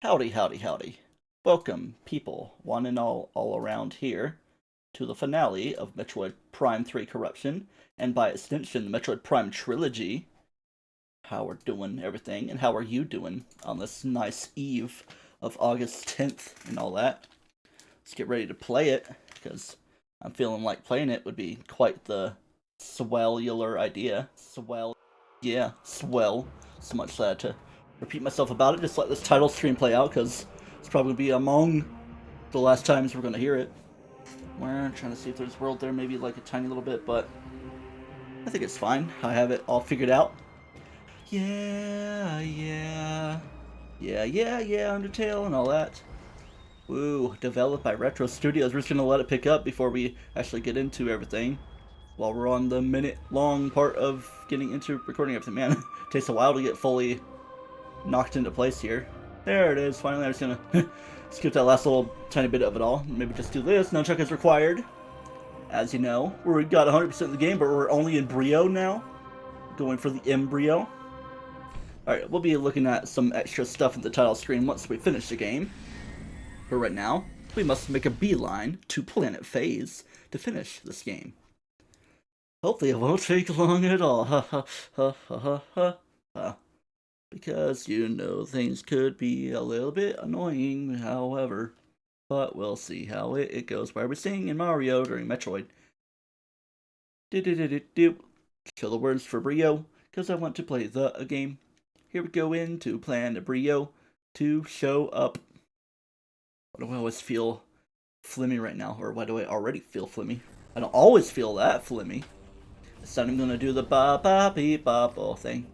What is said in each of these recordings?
Howdy, howdy, howdy. Welcome, people, one and all around here, to the finale of Metroid Prime 3 Corruption, and by extension, the Metroid Prime Trilogy. How we're doing, everything, and how are you doing on this nice eve of August 10th and all that? Let's get ready to play it, because I'm feeling like playing it would be quite the swellular idea. Swell. Yeah, swell. So much that I had to repeat myself about it, just let this title screen play out, because it's probably going to be among the last times we're going to hear it. We're trying to see if there's world there, maybe like a tiny little bit, but I think it's fine. I have it all figured out. Yeah, Undertale and all that. Woo, developed by Retro Studios. We're just going to let it pick up before we actually get into everything. While we're on the minute-long part of getting into recording everything. Man, it takes a while to get fully knocked into place here. There it is, finally. I'm just gonna skip that last little tiny bit of it all. Maybe just do this. Nunchuck is required. As you know, we got 100% of the game, but we're only in Brio now. Going for the embryo. Alright, we'll be looking at some extra stuff in the title screen once we finish the game. But right now, we must make a beeline to Planet Phase to finish this game. Hopefully it won't take long at all. Ha ha ha ha ha ha. Because, you know, things could be a little bit annoying, however. But we'll see how it goes. Where we're seeing in Mario during Metroid. Show the words for Brio, because I want to play the game. Here we go into plan Brio to show up. Why do I always feel flimmy right now? Or why do I already feel flimmy? I don't always feel that flimmy. So I'm gonna do the ba-ba-beep-ba-bo thing.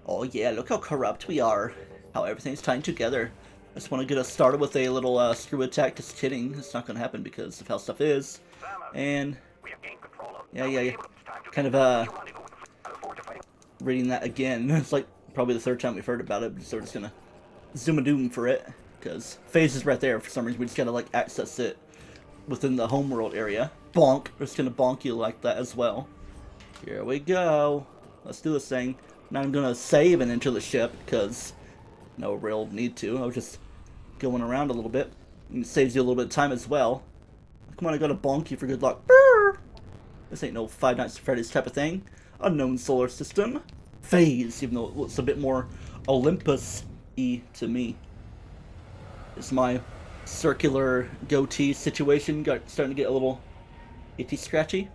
Oh yeah, look how corrupt we are. How everything's tying together. I just want to get us started with a little screw attack. Just kidding. It's not gonna happen because of how stuff is. And yeah. Kind of reading that again. It's like probably the third time we've heard about it. So we're just gonna zoom a doom for it. Because Phase is right there for some reason. We just gotta like access it within the homeworld area. Bonk. We're just gonna bonk you like that as well. Here we go. Let's do this thing. Now I'm gonna save and enter the ship because no real need to. I was just going around a little bit. And it saves you a little bit of time as well. Come on, I gotta bonk you for good luck. Brr! This ain't no Five Nights at Freddy's type of thing. Unknown solar system. Phase, even though it looks a bit more Olympus-y to me. Is my circular goatee situation starting to get a little itchy scratchy?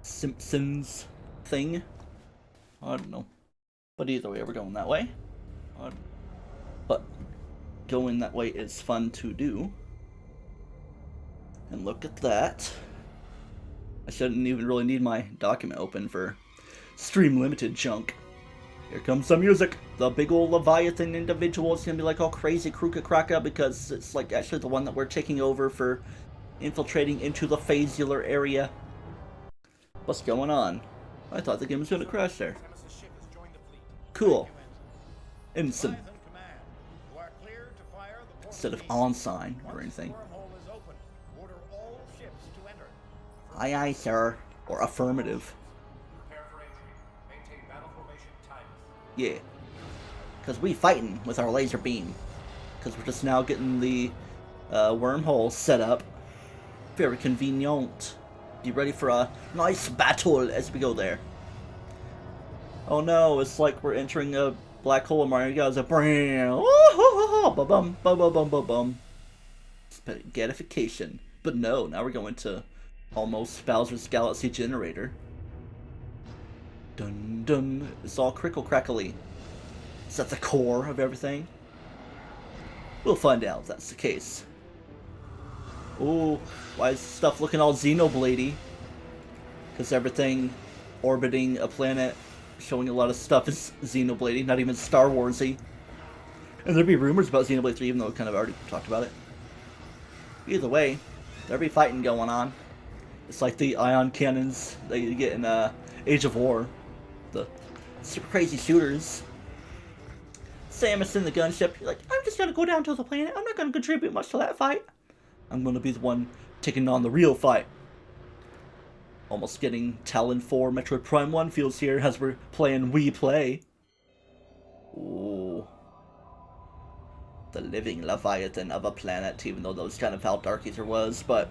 Simpsons thing? I don't know. But either way, we're going that way. But going that way is fun to do. And look at that. I shouldn't even really need my document open for stream limited junk. Here comes the music. The big old Leviathan individual is gonna be like all crazy krooka because it's like actually the one that we're taking over for infiltrating into the Phazular area. What's going on? I thought the game was gonna crash there. Cool. Instant. Instead of on sign or anything. Aye aye sir. Or affirmative. Yeah. Because we fighting with our laser beam. Because we're just now getting the wormhole set up. Very convenient. Be ready for a nice battle as we go there. Oh no, it's like we're entering a black hole and Mario goes a bam, ba-bum, ba-bum. Spaghettification. But no, now we're going to almost Bowser's Galaxy Generator. Dun dun. It's all crickle crackly. Is that the core of everything? We'll find out if that's the case. Ooh, why is stuff looking all Xenobladey? Because everything orbiting a planet, showing a lot of stuff is Xenoblade, not even Star Warsy. And there'd be rumors about Xenoblade 3, even though we kind of already talked about it. Either way, there'd be fighting going on. It's like the ion cannons that you get in Age of War. The super crazy shooters. Samus in the gunship, you're like, I'm just gonna go down to the planet, I'm not gonna contribute much to that fight. I'm gonna be the one taking on the real fight. Almost getting Talon 4 Metroid Prime 1 feels here as we're playing Wii Play. Ooh. The living Leviathan of a planet, even though that was kind of how Dark Ether was, but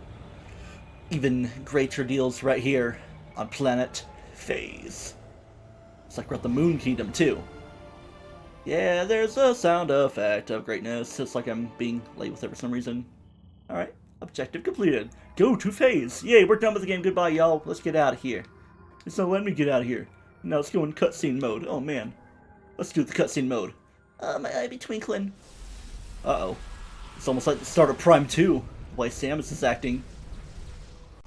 even greater deals right here on planet Phase. It's like we're at the Moon Kingdom, too. Yeah, there's a sound effect of greatness. It's like I'm being late with it for some reason. Alright, objective completed. Go to Phase. Yay, we're done with the game. Goodbye, y'all. Let's get out of here. It's not letting me get out of here. Now let's go in cutscene mode. Oh, man. Let's do the cutscene mode. My eye be twinkling. Uh-oh. It's almost like the start of Prime 2. The way Samus is acting.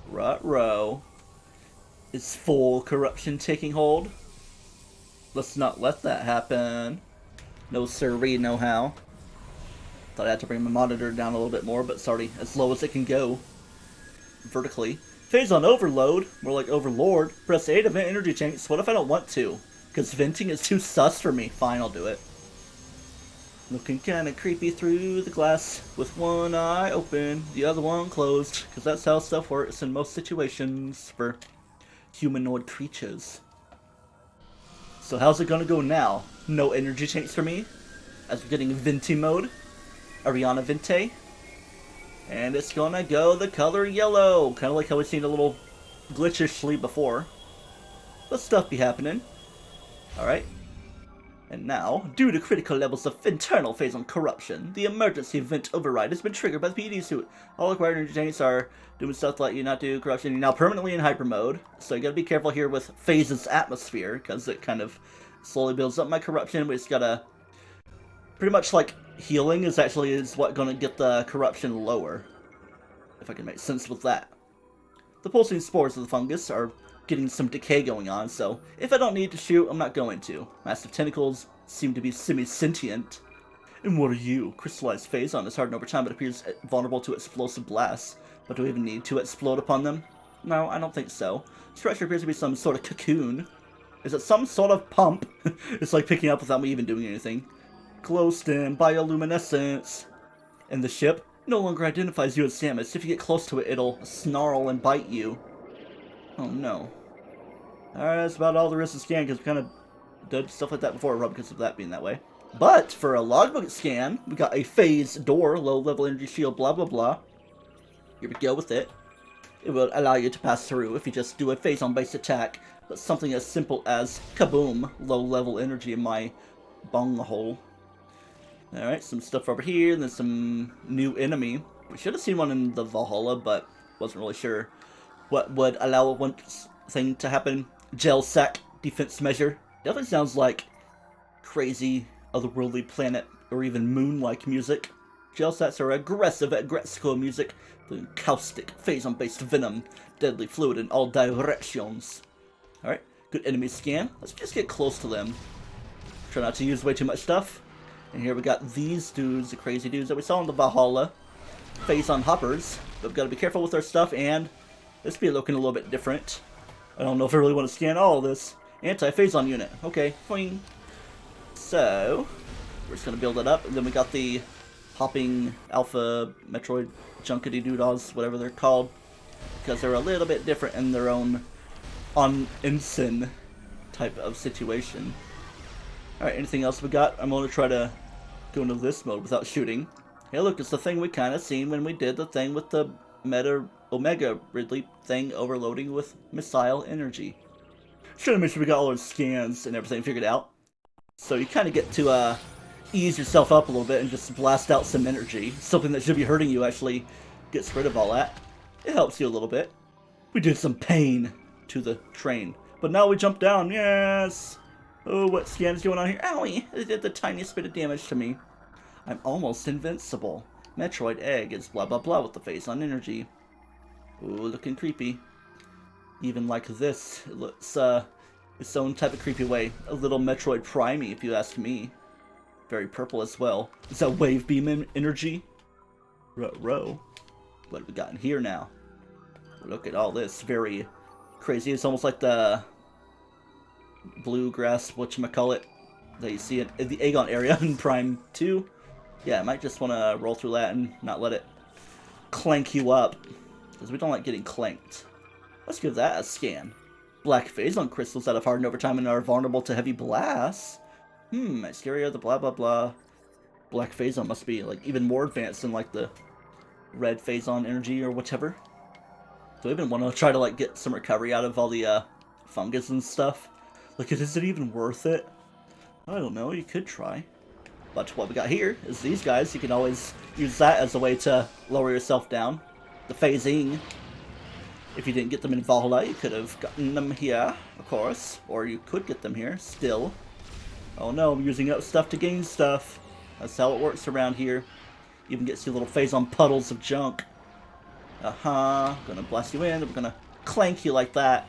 Ruh-roh. Is full corruption taking hold? Let's not let that happen. No sirree, no how. Thought I had to bring my monitor down a little bit more, but it's already as low as it can go. Vertically. Phazon overload, more like overlord. Press A to vent energy tanks. What if I don't want to? Because venting is too sus for me. Fine, I'll do it. Looking kinda creepy through the glass with one eye open, the other one closed. Because that's how stuff works in most situations for humanoid creatures. So how's it gonna go now? No energy tanks for me, as we're getting Venti mode. Ariana Vente. And it's gonna go the color yellow. Kinda like how we've seen a little glitchishly before. But stuff be happening. Alright. And now, due to critical levels of internal Phazon corruption, the emergency vent override has been triggered by the PD suit. All required energy tanks are doing stuff to let you not do corruption. You're now permanently in hyper mode, so you gotta be careful here with Phase's atmosphere, because it kind of slowly builds up my corruption. We just gotta... Pretty much like healing is what gonna get the corruption lower. If I can make sense with that. The pulsing spores of the fungus are getting some decay going on, so if I don't need to shoot, I'm not going to. Massive tentacles seem to be semi-sentient. And what are you? Crystallized Phazon is hardened over time but appears vulnerable to explosive blasts. But do we even need to explode upon them? No, I don't think so. Structure appears to be some sort of cocoon. Is it some sort of pump? It's like picking up without me even doing anything. Glow stem, bioluminescence. And the ship no longer identifies you as Samus. If you get close to it, it'll snarl and bite you. Oh no. Alright, that's about all there is to scan, because we kind of did stuff like that before, because of that being that way. But, for a logbook scan, we got a phase door, low-level energy shield, blah blah blah. Here we go with it. It will allow you to pass through if you just do a Phazon-based attack, but something as simple as kaboom, low-level energy in my bung hole. Alright, some stuff over here, and then some new enemy. We should have seen one in the Valhalla, but wasn't really sure what would allow one thing to happen. Gel sack defense measure. Definitely sounds like crazy, otherworldly planet, or even moon-like music. Gel sacks are aggressive at Gretzko music, the caustic, Phazon-based venom, deadly fluid in all directions. Alright, good enemy scan. Let's just get close to them. Try not to use way too much stuff. And here we got these dudes, the crazy dudes that we saw in the Valhalla. Phazon hoppers. But we've got to be careful with our stuff, and this be looking a little bit different. I don't know if I really want to scan all of this. Anti-Phazon unit. Okay, fine. So, we're just going to build it up. And then we got the hopping alpha Metroid junkety doodahs, whatever they're called. Because they're a little bit different in their own on ensign type of situation. Alright, anything else we got? I'm going to try to go into this mode without shooting. Hey look, it's the thing we kind of seen when we did the thing with the Omega Ridley thing overloading with missile energy. Should have made sure we got all our scans and everything figured out. So you kind of get to ease yourself up a little bit and just blast out some energy. Something that should be hurting you actually gets rid of all that. It helps you a little bit. We did some pain to the train. But now we jump down, yes! Oh, what scan is going on here? Owie! It did the tiniest bit of damage to me. I'm almost invincible. Metroid egg is blah blah blah with the Phazon energy. Ooh, looking creepy. Even like this, it looks its own type of creepy way. A little Metroid Prime-y, if you ask me. Very purple as well. Is that wave beam energy? Ruh-roh. What have we got in here now? Look at all this. Very crazy. It's almost like the bluegrass, whatchamacallit, that you see in the Aegon area in Prime 2. Yeah, I might just want to roll through that and not let it clank you up, because we don't like getting clanked. Let's give that a scan. Black Phazon crystals that have hardened over time and are vulnerable to heavy blasts. Exterior, the blah blah blah. black Phazon must be like even more advanced than like the red Phazon energy or whatever. Do I even want to try to like get some recovery out of all the fungus and stuff? Like, is it even worth it? I don't know, you could try. But what we got here is these guys. You can always use that as a way to lower yourself down. The phasing. If you didn't get them in Valhalla, you could have gotten them here, of course. Or you could get them here, still. Oh no, I'm using up stuff to gain stuff. That's how it works around here. You even get to see little Phazon puddles of junk. Gonna blast you in, we're gonna clank you like that.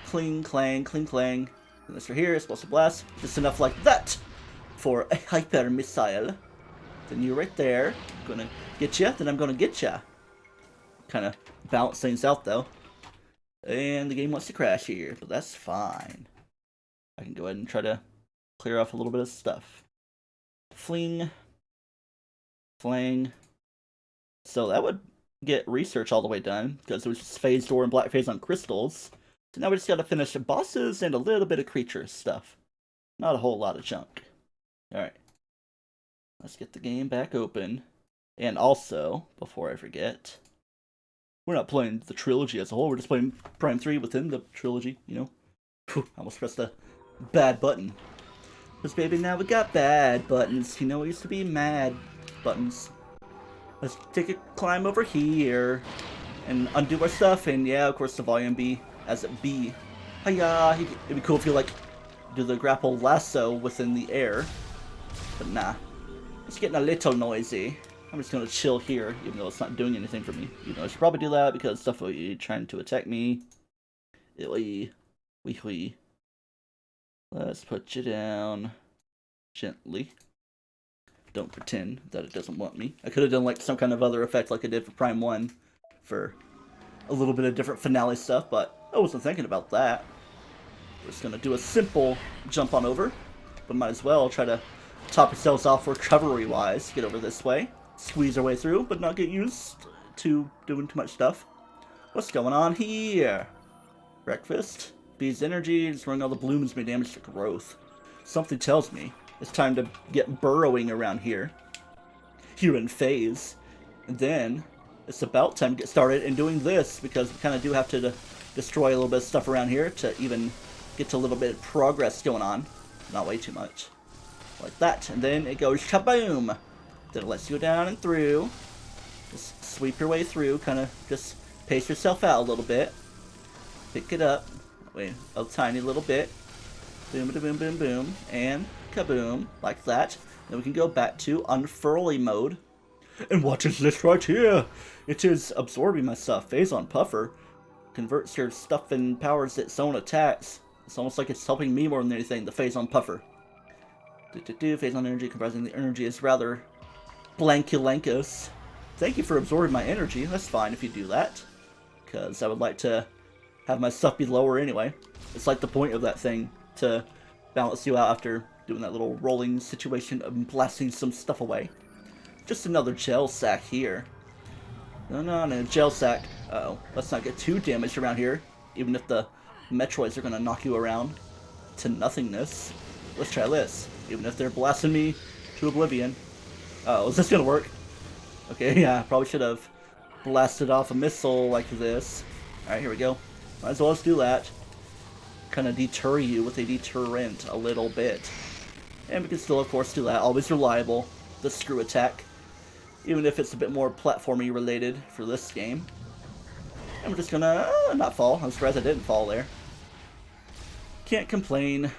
Cling, clang, cling, clang. And this right here is supposed to blast just enough like that for a hyper missile. Then you right there. Gonna get ya, then I'm gonna get ya. Kind of balance things out though. And the game wants to crash here, but that's fine. I can go ahead and try to clear off a little bit of stuff. Fling. Flang. So that would get research all the way done, because it was just phase door and black phase on crystals. So now we just gotta finish the bosses and a little bit of creature stuff. Not a whole lot of junk. Alright. Let's get the game back open. And also, before I forget, we're not playing the trilogy as a whole, we're just playing Prime 3 within the trilogy, you know? Whew, I almost pressed a bad button. Because baby, now we got bad buttons. You know, it used to be mad buttons. Let's take a climb over here and undo our stuff, and yeah, of course the volume be as it be. Hiya! It'd be cool if you like do the grapple lasso within the air, but nah. It's getting a little noisy. I'm just gonna chill here, even though it's not doing anything for me. You know, I should probably do that because stuff will be trying to attack me. Wee. Let's put you down gently. Don't pretend that it doesn't want me. I could have done like some kind of other effect like I did for Prime 1 for a little bit of different finale stuff, but I wasn't thinking about that. We're just gonna do a simple jump on over, but might as well try to top ourselves off recovery-wise. Get over this way, squeeze our way through, but not get used to doing too much stuff. What's going on here? Breakfast? Bees energy, destroying all the blooms may damage to growth. Something tells me it's time to get burrowing around here. Here in phase. And then it's about time to get started in doing this, because we kind of do have to destroy a little bit of stuff around here to even get to a little bit of progress going on. Not way too much. Like that. And then it goes kaboom. Then it lets you go down and through. Just sweep your way through. Kind of just pace yourself out a little bit. Pick it up. Wait, a tiny little bit. Boom, boom, boom, boom. And kaboom. Like that. Then we can go back to unfurly mode. And what is this right here? It is absorbing my stuff. Phazon Puffer converts your stuff and powers its own attacks. It's almost like it's helping me more than anything, the Phazon Puffer. Phazon energy comprising the energy is rather blankulankus. Thank you for absorbing my energy. That's fine if you do that, because I would like to have my stuff be lower anyway. It's like the point of that thing, to balance you out after doing that little rolling situation of blasting some stuff away. Just another gel sack here. No, gel sack. Uh-oh. Let's not get too damaged around here, even if the Metroids are going to knock you around to nothingness. Let's try this. Even if they're blasting me to oblivion. Uh-oh, is this going to work? Okay, yeah, probably should have blasted off a missile like this. Alright, here we go. Might as well just do that. Kind of deter you with a deterrent a little bit. And we can still, of course, do that. Always reliable. The screw attack. Even if it's a bit more platformy related for this game. And we're just gonna not fall. I'm surprised I didn't fall there. Can't complain.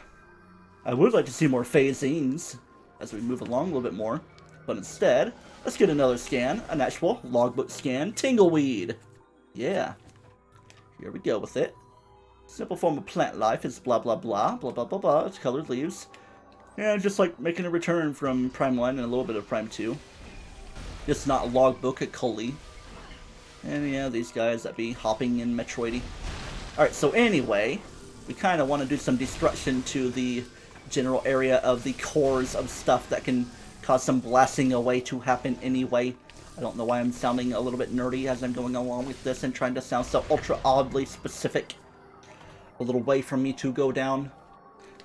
I would like to see more phasings as we move along a little bit more. But instead, let's get another scan. An actual logbook scan. Tingleweed. Yeah. Here we go with it. Simple form of plant life is blah blah blah. Blah blah blah blah. It's colored leaves. Yeah, just like making a return from Prime 1 and a little bit of Prime 2. Just not logbook at Cully. And yeah, these guys that be hopping in Metroidy. Alright, so anyway, we kind of want to do some destruction to the general area of the cores of stuff that can cause some blasting away to happen anyway. I don't know why I'm sounding a little bit nerdy as I'm going along with this and trying to sound so ultra oddly specific. A little way for me to go down.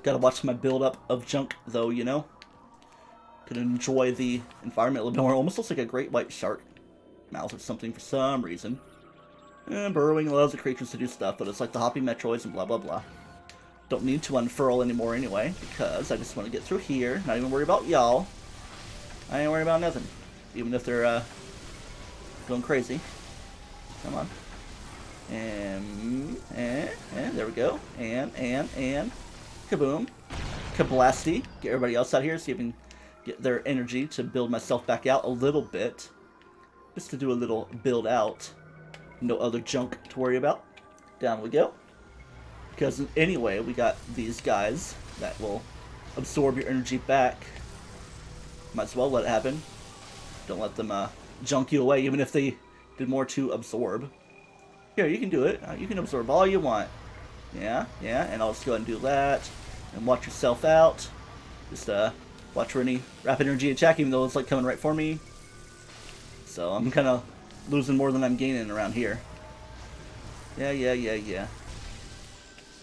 Gotta watch my build up of junk though, you know. can enjoy the environment a little bit more. It almost looks like a great white shark mouth or something for some reason. Burrowing allows the creatures to do stuff, but it's like the hopping Metroids and blah blah blah. Don't need to unfurl anymore anyway, because I just want to get through here. Not even worry about y'all. I ain't worried about nothing. Even if they're going crazy. Come on. And there we go. And kaboom. Kablasty. Get everybody else out here, see if we can get their energy to build myself back out a little bit. Just to do a little build out. No other junk to worry about. Down we go. Because anyway, we got these guys that will absorb your energy back. Might as well let it happen. Don't let them junk you away, even if they did more to absorb. Here, you can do it. You can absorb all you want. Yeah, and I'll just go ahead and do that. And watch yourself out. Just watch for any rapid energy attack, even though it's like coming right for me. So I'm kind of losing more than I'm gaining around here. Yeah.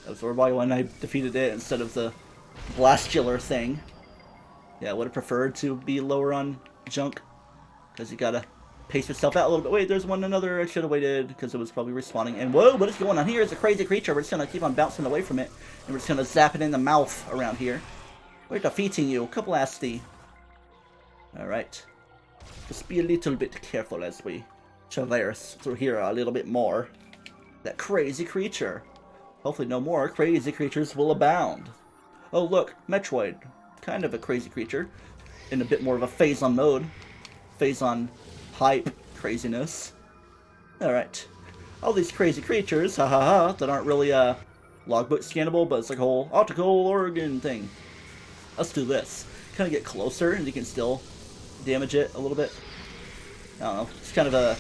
Absorb all you want. I defeated it instead of the blastular thing. Yeah, I would have preferred to be lower on junk. Because you gotta pace yourself out a little bit. Wait, there's another. I should have waited because it was probably respawning. And whoa, what is going on here? It's a crazy creature. We're just gonna keep on bouncing away from it. And we're just gonna zap it in the mouth around here. We're defeating you. Kablasty. Alright. Just be a little bit careful as we traverse through here a little bit more. That crazy creature. Hopefully no more crazy creatures will abound. Oh look, Metroid. Kind of a crazy creature. In a bit more of a Phazon mode. Phazon hype craziness. Alright. All these crazy creatures, that aren't really logbook scannable, but it's like a whole optical organ thing. Let's do this. Kind of get closer and you can still damage it a little bit. I don't know. It's kind of a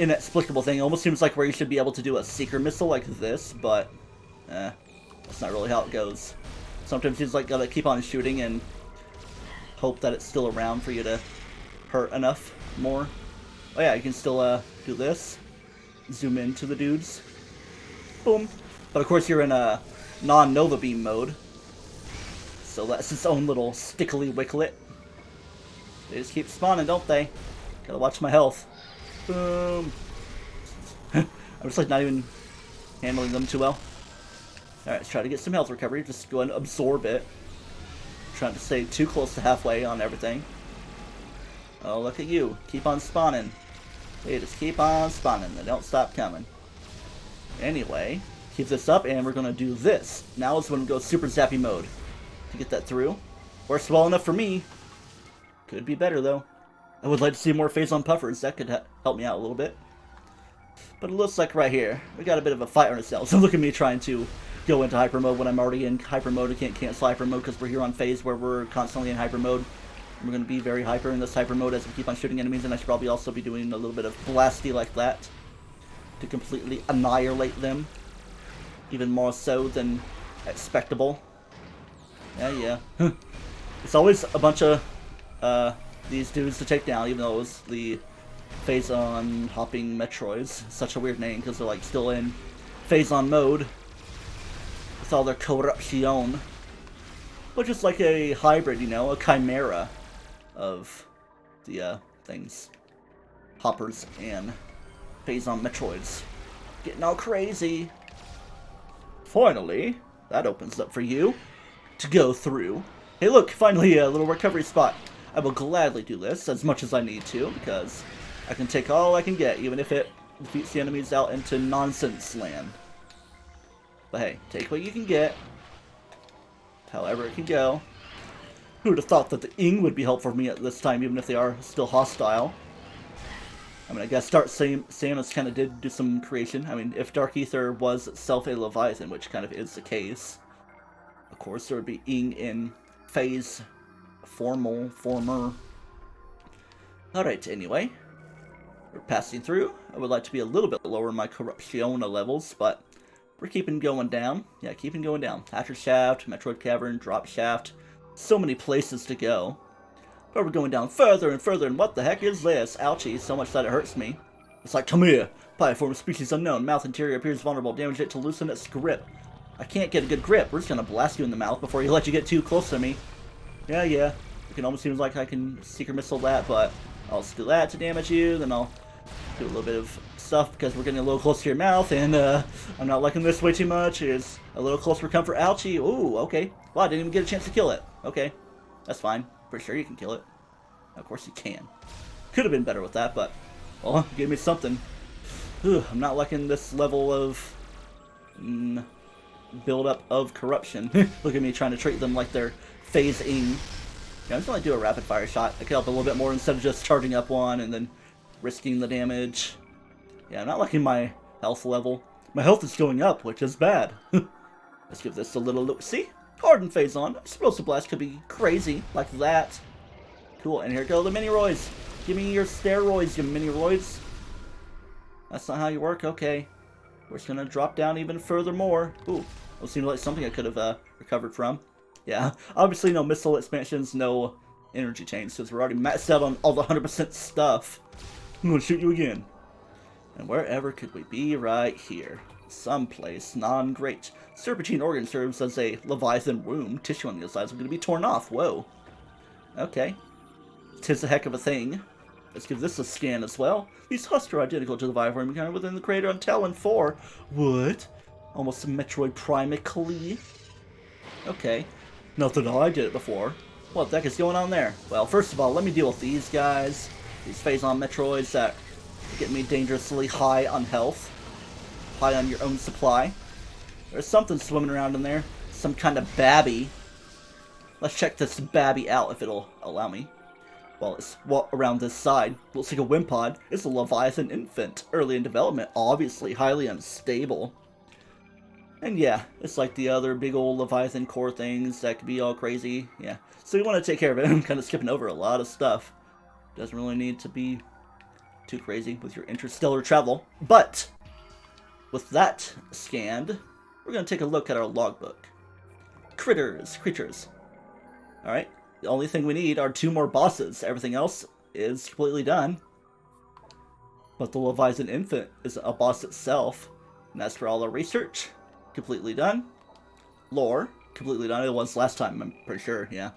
inexplicable thing. It almost seems like where you should be able to do a seeker missile like this, but that's not really how it goes. Sometimes you just like gotta keep on shooting and hope that it's still around for you to hurt enough more. Oh yeah, you can still do this. Zoom into the dudes. Boom. But of course you're in a non-Nova Beam mode. So that's its own little stickly wicklet. They just keep spawning, don't they? Gotta watch my health. Boom. I'm just like not even handling them too well. Alright, let's try to get some health recovery. Just go ahead and absorb it. Trying to stay too close to halfway on everything. Oh, look at you. Keep on spawning. They just keep on spawning. They don't stop coming. Anyway, keep this up and we're going to do this. Now is when we go super zappy mode. To get that through. Works well enough for me. Could be better though. I would like to see more Phazon puffers. That could help me out a little bit. But it looks like right here, we got a bit of a fight on ourselves. So look at me trying to go into hyper mode when I'm already in hyper mode. I can't cancel hyper mode because we're here on phase where we're constantly in hyper mode. We're going to be very hyper in this hyper mode as we keep on shooting enemies, and I should probably also be doing a little bit of blasty like that to completely annihilate them. Even more so than expectable. Yeah. It's always a bunch of these dudes to take down, even though it was the Phazon hopping Metroids. Such a weird name because they're like still in Phazon mode with all their corruption. But just like a hybrid, you know, a chimera of the things. Hoppers and Phazon Metroids. Getting all crazy. Finally, that opens up for you to go through. Hey look, finally a little recovery spot. I will gladly do this as much as I need to, because I can take all I can get, even if it defeats the enemies out into nonsense land. But hey, take what you can get, however it can go. Who would have thought that the Ing would be helpful for me at this time, even if they are still hostile? I mean, I guess Samus kind of did do some creation. I mean, if Dark Aether was itself a Leviathan, which kind of is the case, of course there would be Ing in phase former. Alright, anyway. We're passing through. I would like to be a little bit lower in my corruption levels, but we're keeping going down. Yeah, keeping going down. Hatcher Shaft, Metroid Cavern, Drop Shaft. So many places to go. But we're going down further and further, and what the heck is this? Ouchie, so much that it hurts me. It's like, come here. Platform species unknown. Mouth interior appears vulnerable. Damage it to loosen its grip. I can't get a good grip. We're just gonna blast you in the mouth before you let you get too close to me. Yeah. It can almost seem like I can Seeker Missile that, but I'll just do that to damage you, then I'll do a little bit of stuff because we're getting a little close to your mouth, and I'm not liking this way too much. It's a little close for comfort. Ouchie. Ooh, okay. Well, I didn't even get a chance to kill it. Okay. That's fine. Pretty sure you can kill it. Of course you can. Could have been better with that, but, well, give me something. I'm not liking this level of build-up of corruption. Look at me trying to treat them like they're phasing. Yeah, I'm just going to do a rapid-fire shot. I could help a little bit more instead of just charging up one and then risking the damage. Yeah, I'm not liking my health level. My health is going up, which is bad. Let's give this a little look. See? Hardened Phazon. Explosive Blast could be crazy, like that. Cool, and here go the mini-roids. Give me your steroids, you mini-roids. That's not how you work? Okay. We're just gonna drop down even further more. Ooh, it seemed like something I could have recovered from. Yeah, obviously no missile expansions, no energy chains, because we're already maxed out on all the 100% stuff. I'm gonna shoot you again. And wherever could we be? Right here. Someplace non-great. Serpentine organ serves as a Leviathan Room. Tissue on the insides are going to be torn off. Whoa. Okay. 'Tis a heck of a thing. Let's give this a scan as well. These husks are identical to the Leviathan Room encountered within the crater on Talon 4. What? Almost Metroid primically. Okay. Not that I did it before. What the heck is going on there? Well, first of all, let me deal with these guys. These Phazon Metroids that get me dangerously high on health. High on your own supply. There's something swimming around in there. Some kind of babby. Let's check this babby out if it'll allow me. Well, it's around this side. Looks like a Wimpod. It's a Leviathan infant. Early in development. Obviously highly unstable. And yeah, it's like the other big old Leviathan core things that could be all crazy. Yeah. So you want to take care of it. I'm kind of skipping over a lot of stuff. Doesn't really need to be too crazy with your interstellar travel. But with that scanned, we're going to take a look at our logbook. Creatures. Alright, the only thing we need are 2 more bosses. Everything else is completely done. But the Leviathan Infant is a boss itself. And as for all our research, completely done. Lore, completely done. It was last time, I'm pretty sure, yeah.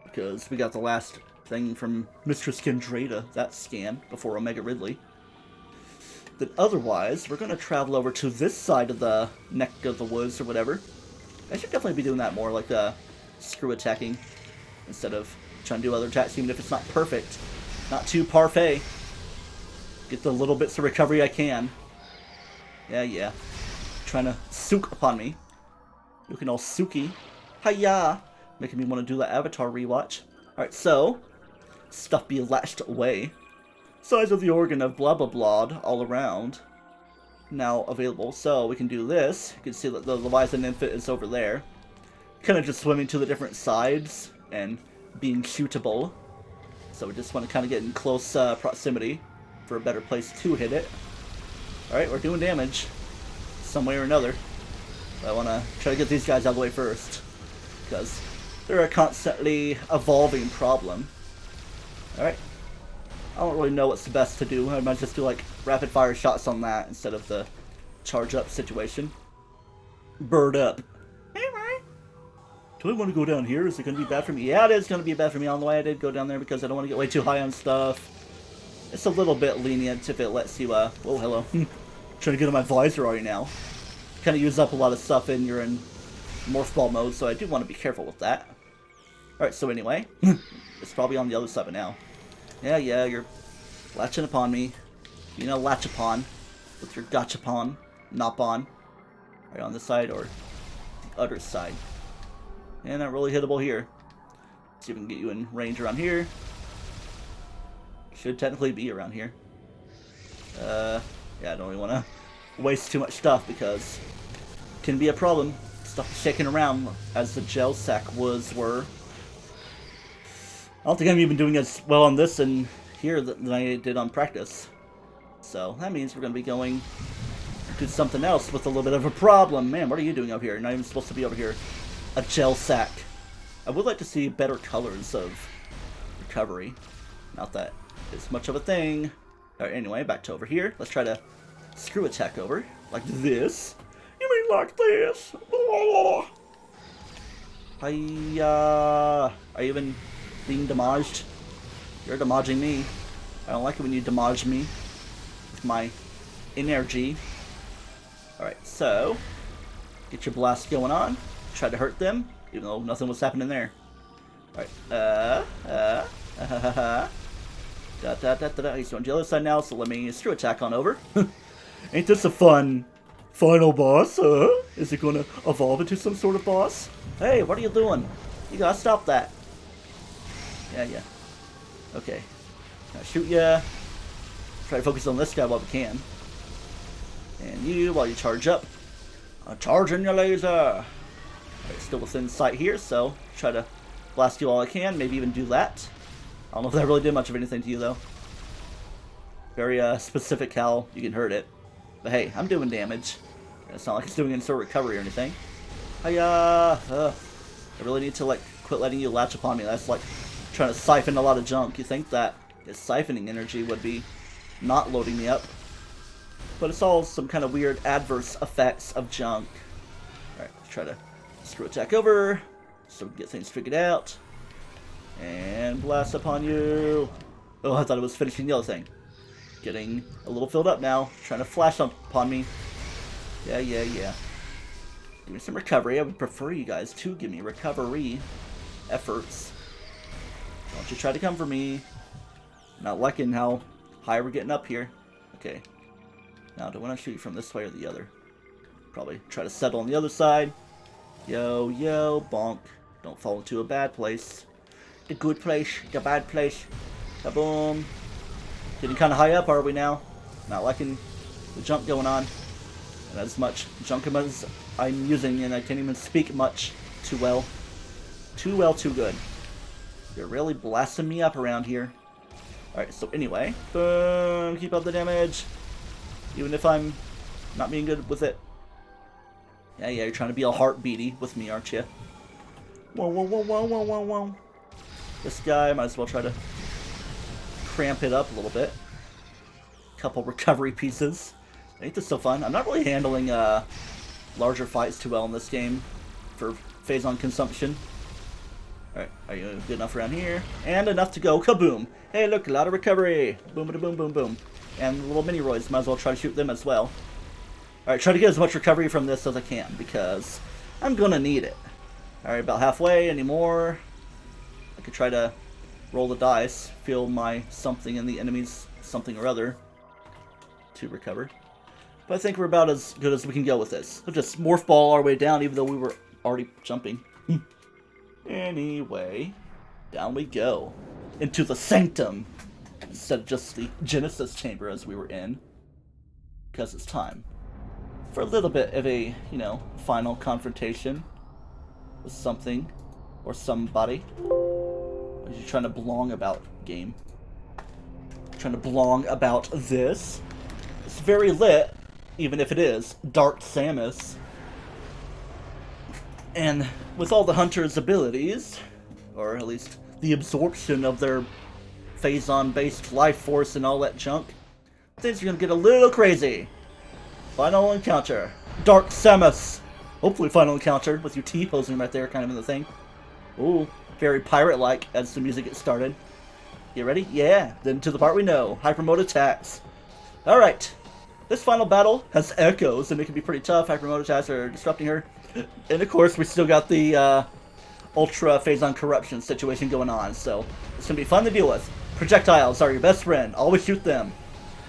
Because we got the last thing from Mistress Kendrada, that scan, before Omega Ridley. Then otherwise, we're going to travel over to this side of the neck of the woods or whatever. I should definitely be doing that more, like screw attacking, instead of trying to do other attacks, even if it's not perfect. Not too parfait. Get the little bits of recovery I can. Yeah. Trying to sook upon me. Looking all sooky. Hiya! Making me want to do that Avatar rewatch. Alright, so stuff be latched away. Size of the organ of blah blah blah all around. Now available. So we can do this. You can see that the Leviathan Infant is over there. Kind of just swimming to the different sides and being shootable. So we just want to kind of get in close proximity for a better place to hit it. Alright, we're doing damage. Some way or another. But I want to try to get these guys out of the way first. Because they're a constantly evolving problem. Alright. I don't really know what's the best to do. I might just do like rapid fire shots on that instead of the charge up situation. Bird up. Hey, Ryan. Do I want to go down here? Is it going to be bad for me? Yeah, it is going to be bad for me. On the way I did go down there because I don't want to get way too high on stuff. It's a little bit lenient if it lets you, oh, hello. Trying to get on my visor right now. Kind of use up a lot of stuff and you're in morph ball mode, so I do want to be careful with that. Alright, so anyway, it's probably on the other side now. Yeah, you're latching upon me. You know, latch upon with your gachapon, nopon. Right on this side or the other side. And not really hittable here. See if we can get you in range around here. Should technically be around here. Yeah, I don't really want to waste too much stuff because it can be a problem. Stuff shaking around as the gel sack were. I don't think I'm even doing as well on this and here than I did on practice. So that means we're going to be going to something else with a little bit of a problem. Man, what are you doing up here? You're not even supposed to be over here. A gel sack. I would like to see better colors of recovery. Not that it's much of a thing. Alright, anyway, back to over here. Let's try to screw attack over. Like this. You mean like this? Hiya. Are you even being damaged. You're damaging me. I don't like it when you damage me with my energy. Alright, so get your blast going on. Try to hurt them, even though nothing was happening there. Alright, He's on the other side now, so let me screw attack on over. Ain't this a fun final boss, huh? Is it gonna evolve into some sort of boss? Hey, what are you doing? You gotta stop that. Yeah. Okay. Now shoot ya. Try to focus on this guy while we can. And you, while you charge up. I'm charging your laser! Alright, still within sight here, so try to blast you all I can, maybe even do that. I don't know if that really did much of anything to you, though. Very specific how you can hurt it. But hey, I'm doing damage. It's not like it's doing any sort of recovery or anything. Hiya! I really need to, like, quit letting you latch upon me. That's like trying to siphon a lot of junk. You think that siphoning energy would be not loading me up. But it's all some kind of weird adverse effects of junk. Alright, let's try to screw attack over so we can get things figured out. And blast upon you. Oh, I thought it was finishing the other thing. Getting a little filled up now. Trying to flash upon me. Yeah. Give me some recovery. I would prefer you guys to give me recovery efforts. Don't you try to come for me. Not liking how high we're getting up here. Okay. Now, do I want to shoot you from this way or the other? Probably try to settle on the other side. Yo, bonk. Don't fall into a bad place. The good place, the bad place. Kaboom. Getting kind of high up, are we now? Not liking the junk going on. And as much junk as I'm using, and I can't even speak much too well. Too well, too good. You're really blasting me up around here. Alright, so anyway. Boom. Keep up the damage. Even if I'm not being good with it. Yeah, you're trying to be all heartbeaty with me, aren't you? Whoa. This guy, might as well try to cramp it up a little bit. Couple recovery pieces. Ain't this so fun? I'm not really handling larger fights too well in this game for Phazon consumption. Alright, are you good enough around here? And enough to go kaboom! Hey, look, a lot of recovery! Boom. And little mini-roids, might as well try to shoot them as well. Alright, try to get as much recovery from this as I can, because I'm gonna need it. Alright, about halfway, any more? I could try to roll the dice, feel my something in the enemy's something or other to recover. But I think we're about as good as we can go with this. We'll just morph ball our way down, even though we were already jumping. Anyway, down we go. Into the sanctum. Instead of just the Genesis chamber as we were in. Because it's time for a little bit of a, final confrontation with something or somebody. What are you trying to belong about, game? Trying to belong about this? It's very lit, even if it is Dark Samus. And with all the hunter's abilities, or at least the absorption of their Phazon-based life force and all that junk, things are gonna get a little crazy. Final encounter. Dark Samus. Hopefully final encounter with your T posing right there kind of in the thing. Ooh, very pirate-like as the music gets started. You ready? Yeah. Then to the part we know. Hyper mode attacks. Alright. This final battle has echoes and it can be pretty tough. Hyper mode attacks are disrupting her. And of course we still got the Ultra Phazon corruption situation going on. So it's going to be fun to deal with. Projectiles are your best friend. Always shoot them.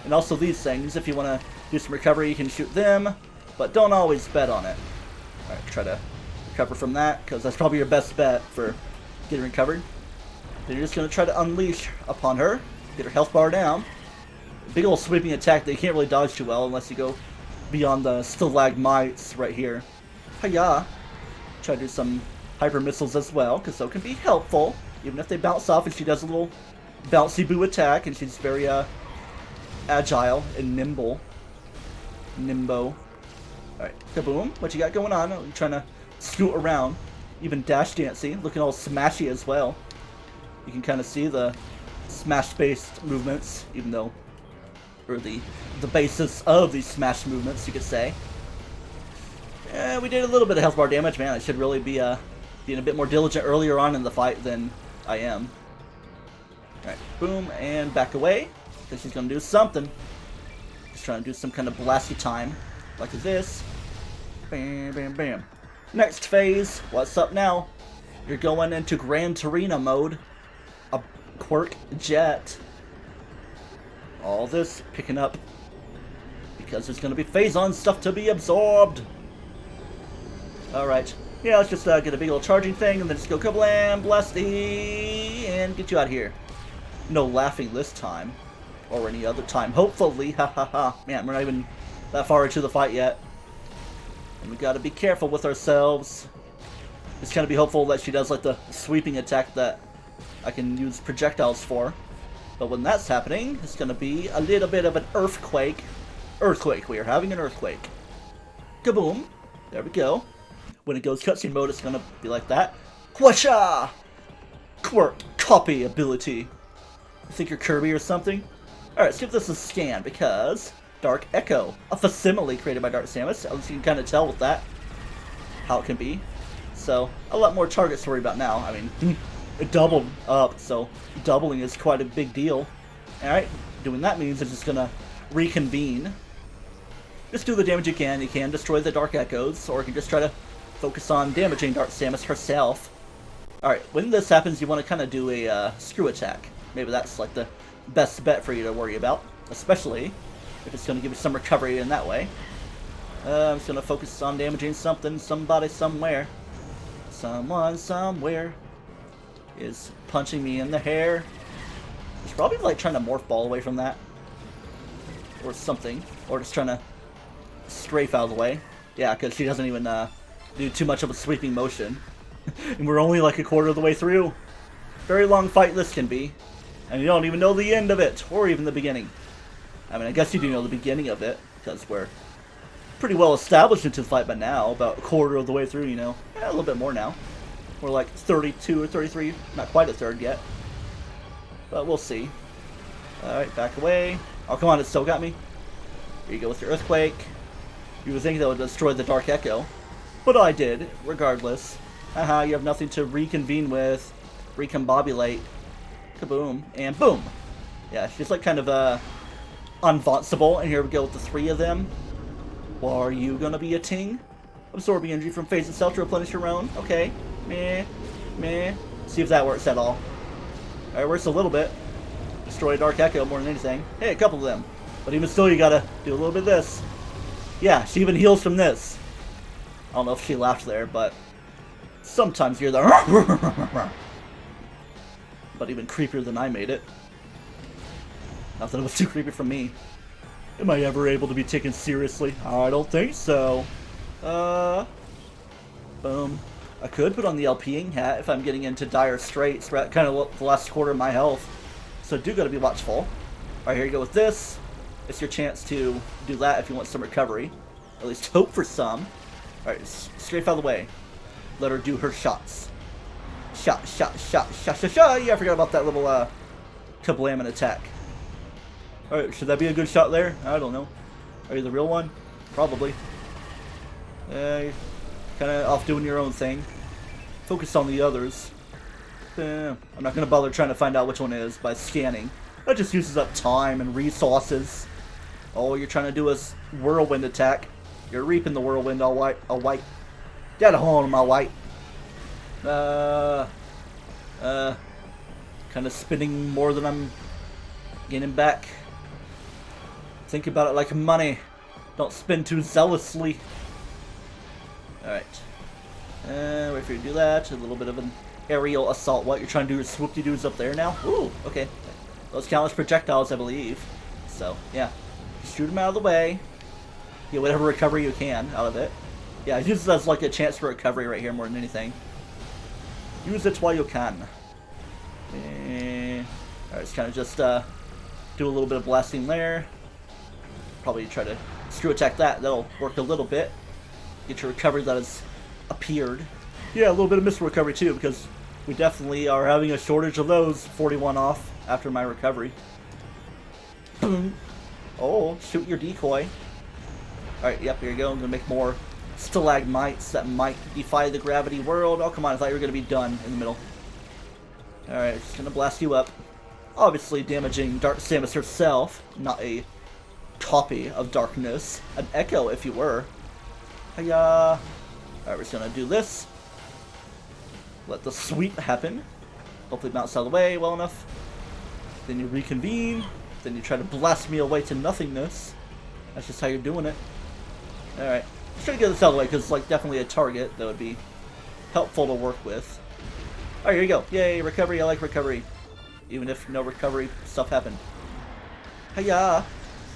And also these things. If you want to do some recovery, you can shoot them. But don't always bet on it. Alright, try to recover from that, because that's probably your best bet for getting recovered. Then you're just going to try to unleash upon her. Get her health bar down. Big old sweeping attack that you can't really dodge too well unless you go beyond the stalagmites right here. Hiya! Try to do some hyper missiles as well, because those can be helpful. Even if they bounce off and she does a little bouncy boo attack, and she's very agile and nimble. Nimbo. Alright, kaboom. What you got going on? You're trying to scoot around. Even dash dancing, looking all smashy as well. You can kind of see the smash-based movements, even though, or the basis of these smash movements, you could say. We did a little bit of health bar damage, man. I should really be being a bit more diligent earlier on in the fight than I am. Alright, boom, and back away. Because she's going to do something. Just trying to do some kind of blasty time. Like this. Bam, bam, bam. Next phase. What's up now? You're going into Gran Torino mode. A quirk jet. All this picking up. Because there's going to be Phazon stuff to be absorbed. Alright. Yeah, let's just get a big old charging thing and then just go kablam, blasty, and get you out of here. No laughing this time. Or any other time. Hopefully. Ha ha ha. Man, we're not even that far into the fight yet. And we gotta be careful with ourselves. Just kind of be hopeful that she does like the sweeping attack that I can use projectiles for. But when that's happening, it's gonna be a little bit of an earthquake. Earthquake. We are having an earthquake. Kaboom. There we go. When it goes cutscene mode, it's gonna be like that. Whasha! Quirk copy ability. You think you're Kirby or something? Alright, let's give this a scan because Dark Echo, a facsimile created by Dark Samus. At least you can kind of tell with that how it can be. So, a lot more targets to worry about now. I mean, it doubled up, so doubling is quite a big deal. Alright, doing that means it's just gonna reconvene. Just do the damage you can. You can destroy the Dark Echoes, or you can just try to focus on damaging Dark Samus herself. Alright, when this happens, you want to kind of do a screw attack. Maybe that's like the best bet for you to worry about, especially if it's going to give you some recovery in that way. I'm just going to focus on damaging something, somebody, somewhere. Someone, somewhere is punching me in the hair. He's probably like trying to morph ball away from that. Or something. Or just trying to strafe out of the way. Yeah, because she doesn't even do too much of a sweeping motion. And we're only like a quarter of the way through. Very long fight this can be. And you don't even know the end of it, or even the beginning. I mean, I guess you do know the beginning of it, because we're pretty well established into the fight by now, about a quarter of the way through, you know. Yeah, a little bit more now. We're like 32 or 33, not quite a third yet. But we'll see. Alright, back away. Oh, come on, it still got me. Here you go with your Earthquake. You would think that would destroy the Dark Echo. But I did, regardless. Haha, you have nothing to reconvene with. Recombobulate. Kaboom. And boom. Yeah, she's like kind of unvaunceable. And here we go with the three of them. Well, are you gonna be a ting? Absorbing energy from phase itself to replenish your own. Okay. Meh. Meh. See if that works at all. Alright, works a little bit. Destroy a Dark Echo more than anything. Hey, a couple of them. But even still, you gotta do a little bit of this. Yeah, she even heals from this. I don't know if she laughed there, but sometimes you're the but even creepier than I made it. Not that it was too creepy from me. Am I ever able to be taken seriously? I don't think so. Boom. I could put on the LPing hat if I'm getting into dire straits. We're at kind of the last quarter of my health. So do gotta be watchful. Alright, here you go with this. It's your chance to do that if you want some recovery. At least hope for some. Alright, strafe out of the way. Let her do her shots. Shot. Yeah, I forgot about that little, kablamin attack. Alright, should that be a good shot there? I don't know. Are you the real one? Probably. You're kind of off doing your own thing. Focus on the others. I'm not going to bother trying to find out which one it is by scanning. That just uses up time and resources. All you're trying to do is whirlwind attack. You're reaping the whirlwind all white. Get a hold of my white. Kind of spinning more than I'm getting back. Think about it like money. Don't spin too zealously. Alright. Wait for you to do that. A little bit of an aerial assault. What you're trying to do is swoop-de-doos up there now? Ooh, okay. Those count as projectiles, I believe. So, yeah. Just shoot them out of the way. Get whatever recovery you can out of it. Yeah, use this as like a chance for recovery right here more than anything. Use it while you can. Alright, let's kind of just do a little bit of blasting there. Probably try to screw attack that. That'll work a little bit. Get your recovery that has appeared. Yeah, a little bit of missile recovery too, because we definitely are having a shortage of those. 41 off after my recovery. Boom. Oh, shoot your decoy. Alright, yep, here you go. I'm going to make more stalagmites that might defy the gravity world. Oh, come on, I thought you were going to be done in the middle. Alright, just going to blast you up. Obviously damaging Dark Samus herself, not a copy of Darkness. An echo, if you were. Hiya! Alright, we're just gonna do this. Let the sweep happen. Hopefully bounce out of the way well enough. Then you reconvene. Then you try to blast me away to nothingness. That's just how you're doing it. Alright. Let's try to get this out of the way, because it's like definitely a target that would be helpful to work with. Alright, here you go. Yay, recovery. I like recovery. Even if no recovery stuff happened. Hiya!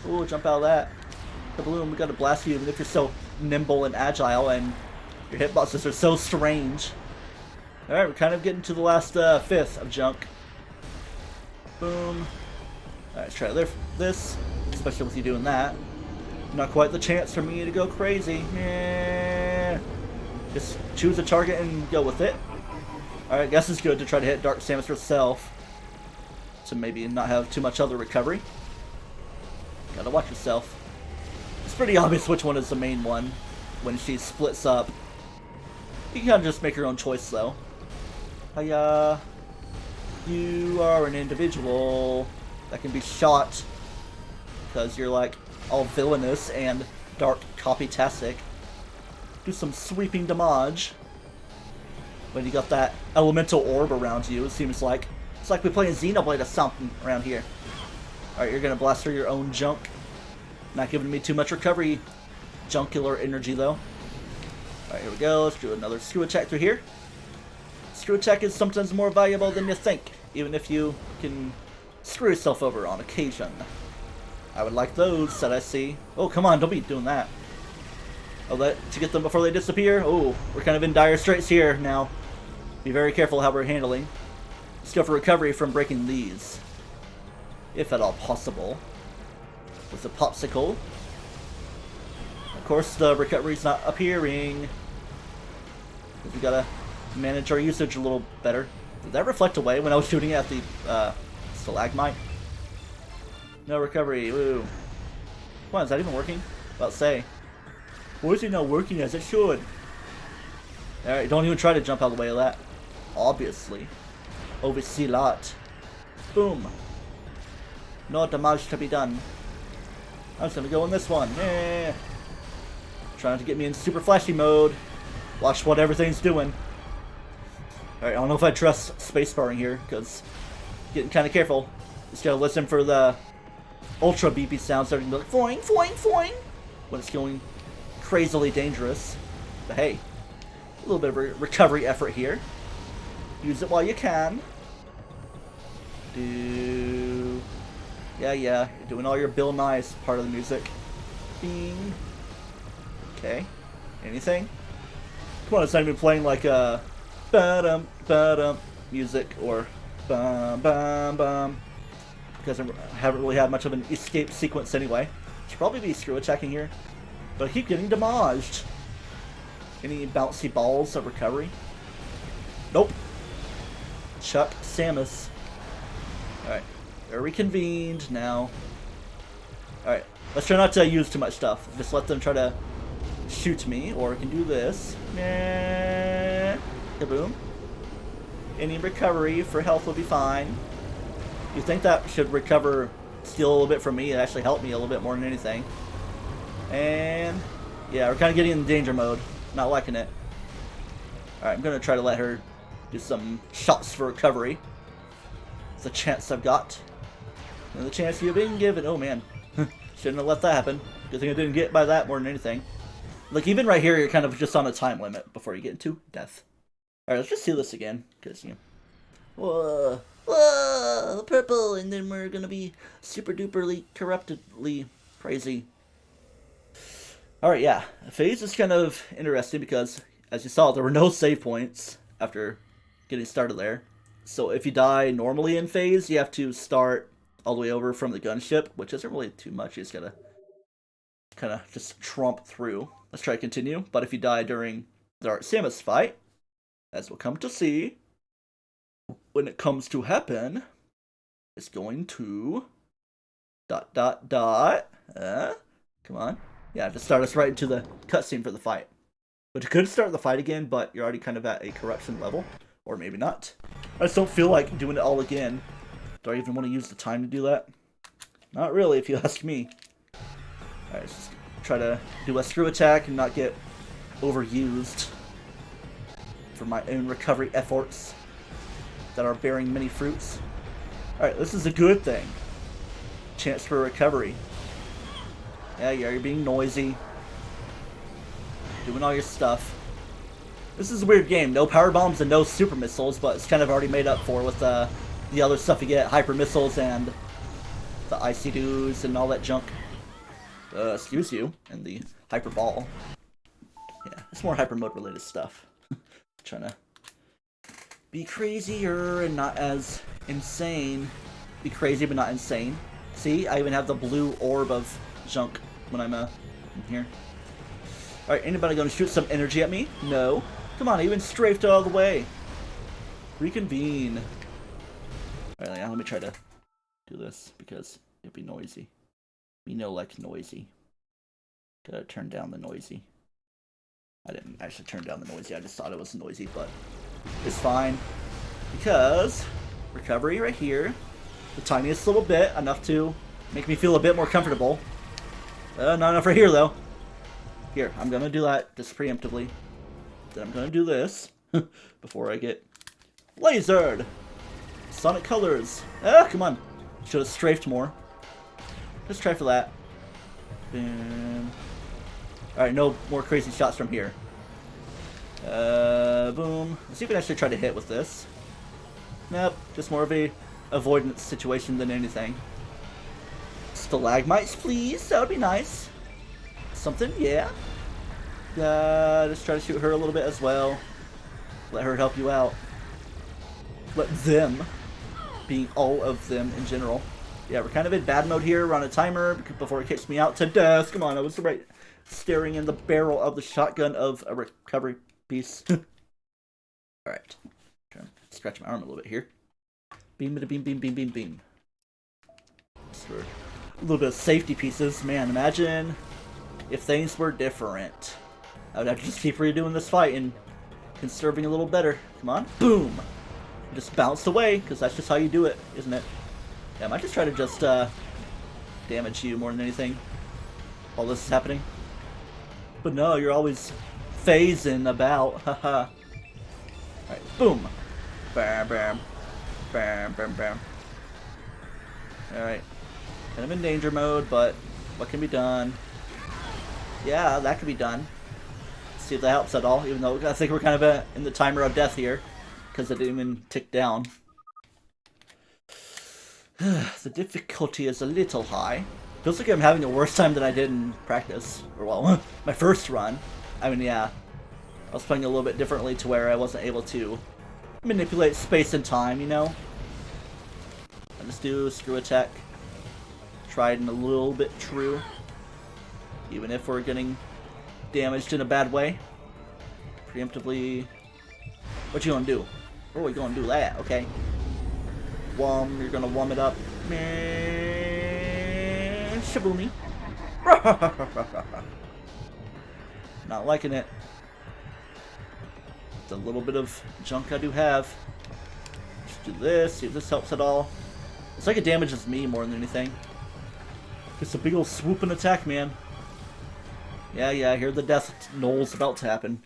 Ooh, jump out of that. Kabloom, we gotta blast you even if you're so nimble and agile and your hitboxes are so strange. Alright, we're kind of getting to the last fifth of junk. Boom. Alright, let's try this, especially with you doing that. Not quite the chance for me to go crazy. Just choose a target and go with it. Alright, I guess it's good to try to hit Dark Samus herself. To maybe not have too much other recovery. Gotta watch yourself. It's pretty obvious which one is the main one when she splits up. You can kind of just make your own choice though. Hiya. You are an individual that can be shot because you're like all villainous and dark copy-tastic. Do some sweeping damage. When you got that elemental orb around you, it seems like. It's like we're playing Xenoblade or something around here. Alright, you're gonna blast through your own junk. Not giving me too much recovery junkular energy though. Alright, here we go. Let's do another screw attack through here. Screw attack is sometimes more valuable than you think, even if you can screw yourself over on occasion. I would like those that I see. Oh, come on, don't be doing that. Oh, to get them before they disappear? Oh, we're kind of in dire straits here now. Be very careful how we're handling. Let's go for recovery from breaking these. If at all possible. With the popsicle. Of course, the recovery's not appearing. We gotta manage our usage a little better. Did that reflect away when I was shooting at the stalagmite? No recovery. Woo. Come on, is that even working? About to say. Why is it not working as it should? Alright, don't even try to jump out of the way of that. Obviously. Obviously lot. Boom. No damage to be done. I'm just gonna go in this one. Yeah. Trying to get me in super flashy mode. Watch what everything's doing. Alright, I don't know if I trust spacebarring here, because getting kind of careful. Just gotta listen for the ultra beepy sounds that are gonna be like foing, foing, foing when it's going crazily dangerous. But hey, a little bit of a recovery effort here. Use it while you can. Yeah, you're doing all your Bill Nye's part of the music. Bing. Okay. Anything? Come on, it's not even playing like a ba-dum, ba-dum music or bum, bum, bum. Because I haven't really had much of an escape sequence anyway. Should probably be screw attacking here. But I keep getting damaged. Any bouncy balls of recovery? Nope. Chuck Samus. Alright. They're reconvened now. Alright. Let's try not to use too much stuff. Just let them try to shoot me. Or I can do this. Kaboom. Any recovery for health will be fine. You think that should recover, steal a little bit from me? It actually helped me a little bit more than anything. And yeah, we're kind of getting in danger mode. Not liking it. Alright, I'm going to try to let her do some shots for recovery. It's a chance I've got. And the chance you've been given. Oh man. Shouldn't have let that happen. Good thing I didn't get by that more than anything. Like even right here, you're kind of just on a time limit before you get into death. Alright, let's just see this again. Because, you know. Whoa. Whoa, purple, and then we're gonna be super duperly corruptedly crazy. Alright, yeah. Phase is kind of interesting because, as you saw, there were no save points after getting started there. So if you die normally in Phase, you have to start all the way over from the gunship, which isn't really too much. You just gotta kind of just tromp through. Let's try to continue. But if you die during the Dark Samus fight, as we'll come to see, when it comes to happen, it's going to ... Come on. Yeah, just start us right into the cutscene for the fight. But you could start the fight again, but you're already kind of at a corruption level. Or maybe not. I just don't feel like doing it all again. Do I even want to use the time to do that? Not really, if you ask me. Alright, let's just try to do a screw attack and not get overused for my own recovery efforts that are bearing many fruits. Alright, this is a good thing. Chance for recovery. Yeah, you're being noisy. Doing all your stuff. This is a weird game. No power bombs and no super missiles, but it's kind of already made up for with the other stuff you get. Hyper missiles and the icy dudes and all that junk. Excuse you. And the hyper ball. Yeah, it's more hyper mode related stuff. Trying to be crazier and not as insane. Be crazy but not insane. See, I even have the blue orb of junk when I'm in here. Alright, anybody gonna shoot some energy at me? No. Come on, I even strafed all the way. Reconvene. Alright, let me try to do this because it'd be noisy. Me no like noisy. Gotta turn down the noisy. I didn't actually turn down the noisy, I just thought it was noisy, but it's fine. Because recovery right here. The tiniest little bit, enough to make me feel a bit more comfortable. Not enough right here though. Here, I'm gonna do that just preemptively. Then I'm gonna do this before I get lasered. Sonic colors. Ah, come on. Should have strafed more. Let's try for that. Boom. Alright, no more crazy shots from here. Boom. Let's see if we can actually try to hit with this. Nope, just more of a avoidance situation than anything. Stalagmites, please. That would be nice. Something, yeah. Just try to shoot her a little bit as well. Let her help you out. Let them, being all of them in general. Yeah, we're kind of in bad mode here. We're on a timer before it kicks me out to death. Come on, I was right staring in the barrel of the shotgun of a recovery piece. Alright. Try to scratch my arm a little bit here. Beam, beam, beam, beam, beam, beam. Just for a little bit of safety pieces. Man, imagine if things were different. I would have to just keep redoing this fight and conserving a little better. Come on. Boom! Just bounced away, because that's just how you do it, isn't it? Yeah, I might just try to just damage you more than anything while this is happening. But no, you're always phasing about. Haha. Alright, boom! Bam, bam. Bam, bam, bam. Alright. Kind of in danger mode, but what can be done? Yeah, that can be done. Let's see if that helps at all, even though I think we're kind of in the timer of death here, because it didn't even tick down. The difficulty is a little high. Feels like I'm having a worse time than I did in practice. Or, well, my first run. I mean, yeah. I was playing a little bit differently to where I wasn't able to manipulate space and time, you know? I just do screw attack. Tried and a little bit true. Even if we're getting damaged in a bad way. Preemptively. What you gonna do? Oh, you're gonna do that, okay. You're gonna warm it up. Shaboomie. Not liking it. It's a little bit of junk I do have. Let's do this, see if this helps at all. It's like it damages me more than anything. It's a big old swooping attack, man. Yeah, I hear the death knolls about to happen.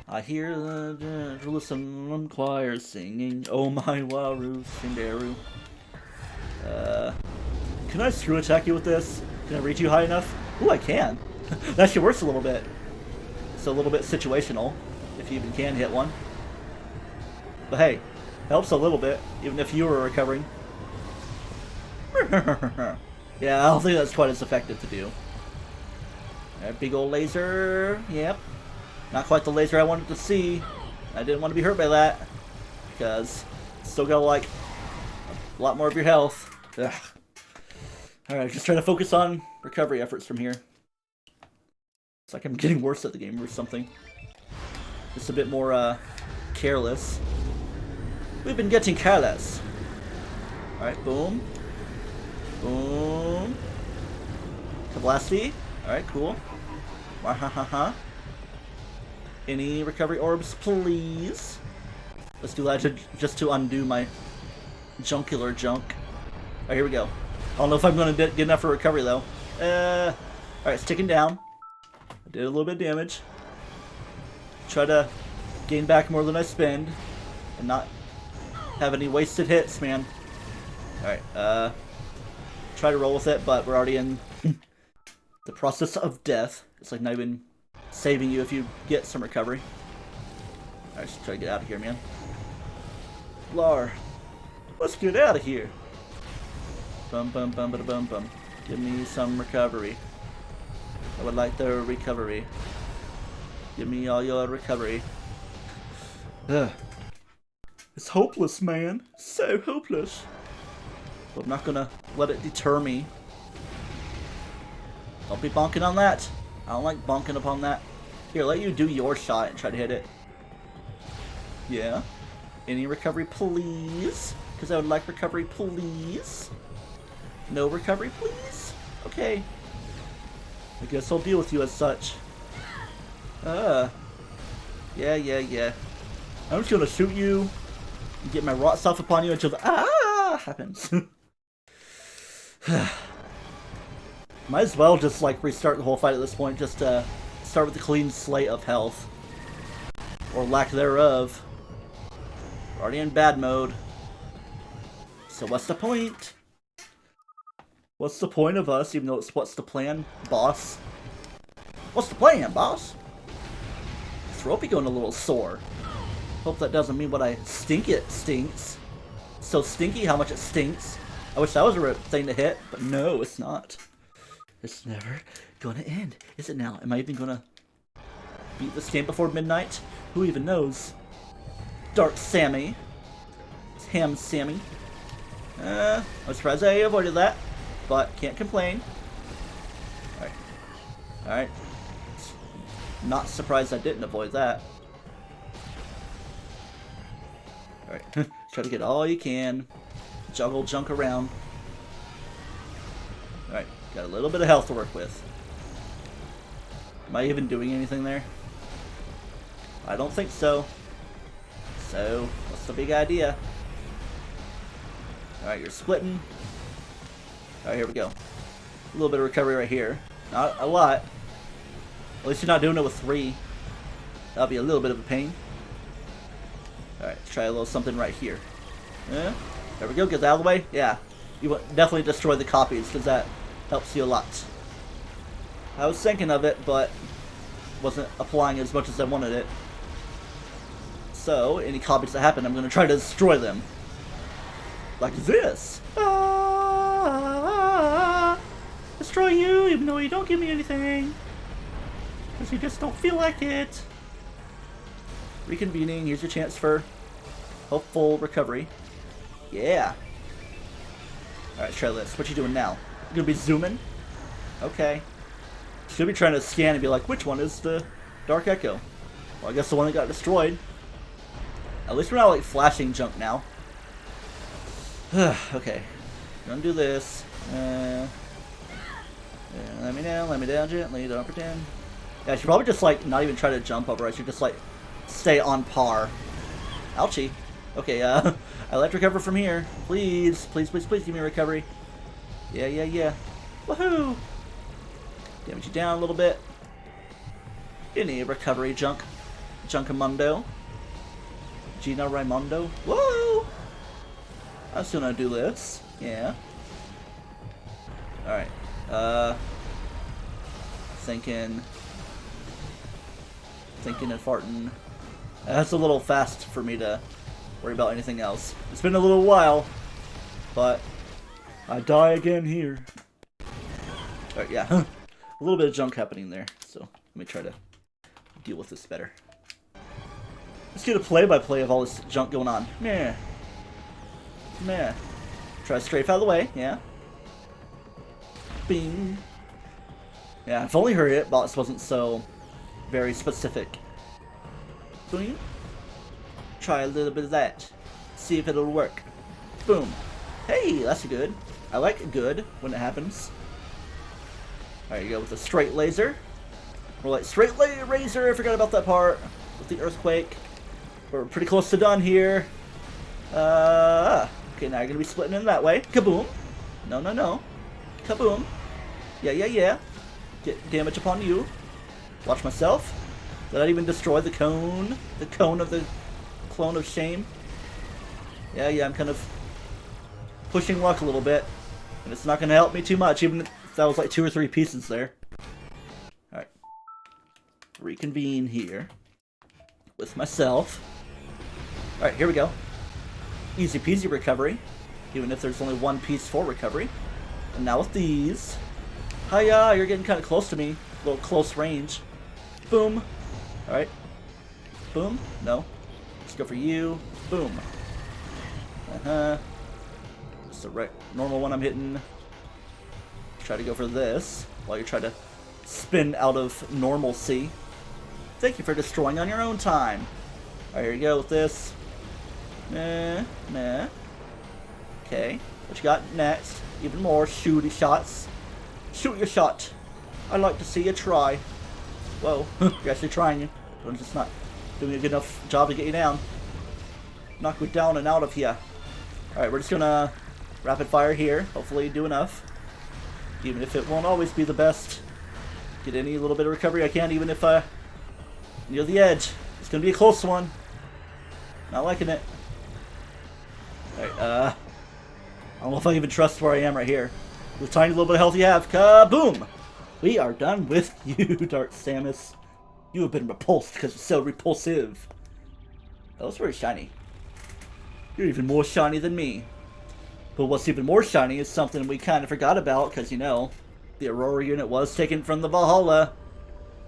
I hear the Jerusalem choir singing, "Oh my Waru Shinderu." Can I screw attack you with this? Can I reach you high enough? Ooh, I can. That actually works a little bit. It's a little bit situational, if you even can hit one. But hey, helps a little bit, even if you were recovering. Yeah, I don't think that's quite as effective to do. That big old laser, yep. Not quite the laser I wanted to see. I didn't want to be hurt by that. Because still got like a lot more of your health. Ugh. Alright, just trying to focus on recovery efforts from here. It's like I'm getting worse at the game or something. Just a bit more careless. We've been getting careless. Alright, boom. Boom. Kablasty. Alright, cool. Wahahaha. Any recovery orbs, please? Let's do that just to undo my junkular junk. Alright, here we go. I don't know if I'm going to get enough for recovery, though. Alright, it's ticking down. I did a little bit of damage. Try to gain back more than I spend. And not have any wasted hits, man. Alright, try to roll with it, but we're already in the process of death. It's like not even saving you if you get some recovery. Alright, just try to get out of here, man. Lar, let's get out of here. Bum bum bum bada bum bum. Give me some recovery. I would like the recovery. Give me all your recovery. Ugh. It's hopeless, man. So hopeless. But I'm not gonna let it deter me. Don't be bonking on that. I don't like bonking upon that. Here, let you do your shot and try to hit it. Yeah. Any recovery, please? Because I would like recovery, please. No recovery, please? Okay. I guess I'll deal with you as such. Yeah. I'm just gonna shoot you and get my rot stuff upon you until the happens. Might as well just like restart the whole fight at this point, just start with a clean slate of health. Or lack thereof. We're already in bad mode. So what's the point? What's the point of us, even though it's what's the plan, boss? What's the plan, boss? Throat be going a little sore. Hope that doesn't mean what I stink it stinks. So stinky how much it stinks. I wish that was a thing to hit, but no, it's not. It's never gonna end, is it now? Am I even gonna beat this game before midnight? Who even knows? Dark Sammy. It's Ham Sammy. I'm surprised I avoided that, but can't complain. Alright. Not surprised I didn't avoid that. Alright, try to get all you can. Juggle junk around. Alright, got a little bit of health to work with. Am I even doing anything there? I don't think so. So, what's the big idea? Alright, you're splitting. Alright, here we go. A little bit of recovery right here. Not a lot. At least you're not doing it with 3. That'll be a little bit of a pain. Alright, let's try a little something right here. Yeah. There we go, get that out of the way. Yeah. You definitely destroy the copies, because that helps you a lot. I was thinking of it, but wasn't applying as much as I wanted it. So, any copies that happen, I'm going to try to destroy them. Like this. Destroy you, even though you don't give me anything. Because you just don't feel like it. Reconvening, here's your chance for hopeful recovery. Yeah. Alright, let's try this. What you doing now? You gonna be zooming? Okay. Should be trying to scan and be like, which one is the Dark Echo? Well, I guess the one that got destroyed. At least we're not like flashing junk now. Okay. Gonna do this. Let me down gently, don't pretend. Yeah, I should probably just like not even try to jump over. I should just like stay on par. Ouchie. Okay, I like to recover from here. Please, please, please, please give me a recovery. Yeah. Woohoo! Damage you down a little bit. Any recovery junk. Junkamundo. Gina Raimondo. Whoa! I'm still gonna do this. Yeah. Alright. Thinking and farting. That's a little fast for me to worry about anything else. It's been a little while, but I die again here. Alright, yeah. A little bit of junk happening there, so let me try to deal with this better. Let's get a play-by-play of all this junk going on. Meh. Try to strafe out of the way, yeah. Bing. Yeah, if only her hitbox wasn't so very specific. Boom. Try a little bit of that. See if it'll work. Boom. Hey, that's good. I like good when it happens. Alright, you go with a straight laser. We're like, straight razor, I forgot about that part. With the earthquake. We're pretty close to done here. Okay, now you're gonna be splitting in that way. Kaboom. No, no, no. Kaboom. Yeah, yeah, yeah. Get damage upon you. Watch myself. Did I even destroy the cone? The cone of the clone of shame? Yeah, yeah, I'm kind of pushing luck a little bit. And it's not going to help me too much, even if that was like 2 or 3 pieces there. Alright. Reconvene here. With myself. Alright, here we go. Easy peasy recovery. Even if there's only 1 piece for recovery. And now with these. Hiya, you're getting kind of close to me. A little close range. Boom. Alright. Boom. No. Let's go for you. Boom. Uh-huh. Just the right normal one I'm hitting. Try to go for this while you're trying to spin out of normalcy. Thank you for destroying on your own time. Alright, here you go with this. Nah. Okay. What you got next? Even more shooty shots. Shoot your shot. I'd like to see you try. Whoa. You're actually trying it. I'm just not doing a good enough job to get you down. Knock you down and out of here. Alright, we're just gonna rapid fire here. Hopefully do enough. Even if it won't always be the best. Get any little bit of recovery I can, even if near the edge. It's gonna be a close one. Not liking it. Alright, I don't know if I even trust where I am right here. The tiny little bit of health you have. Kaboom! We are done with you, Dark Samus. You have been repulsed because you're so repulsive. That was very shiny. You're even more shiny than me. But what's even more shiny is something we kind of forgot about because, you know, the Aurora unit was taken from the Valhalla.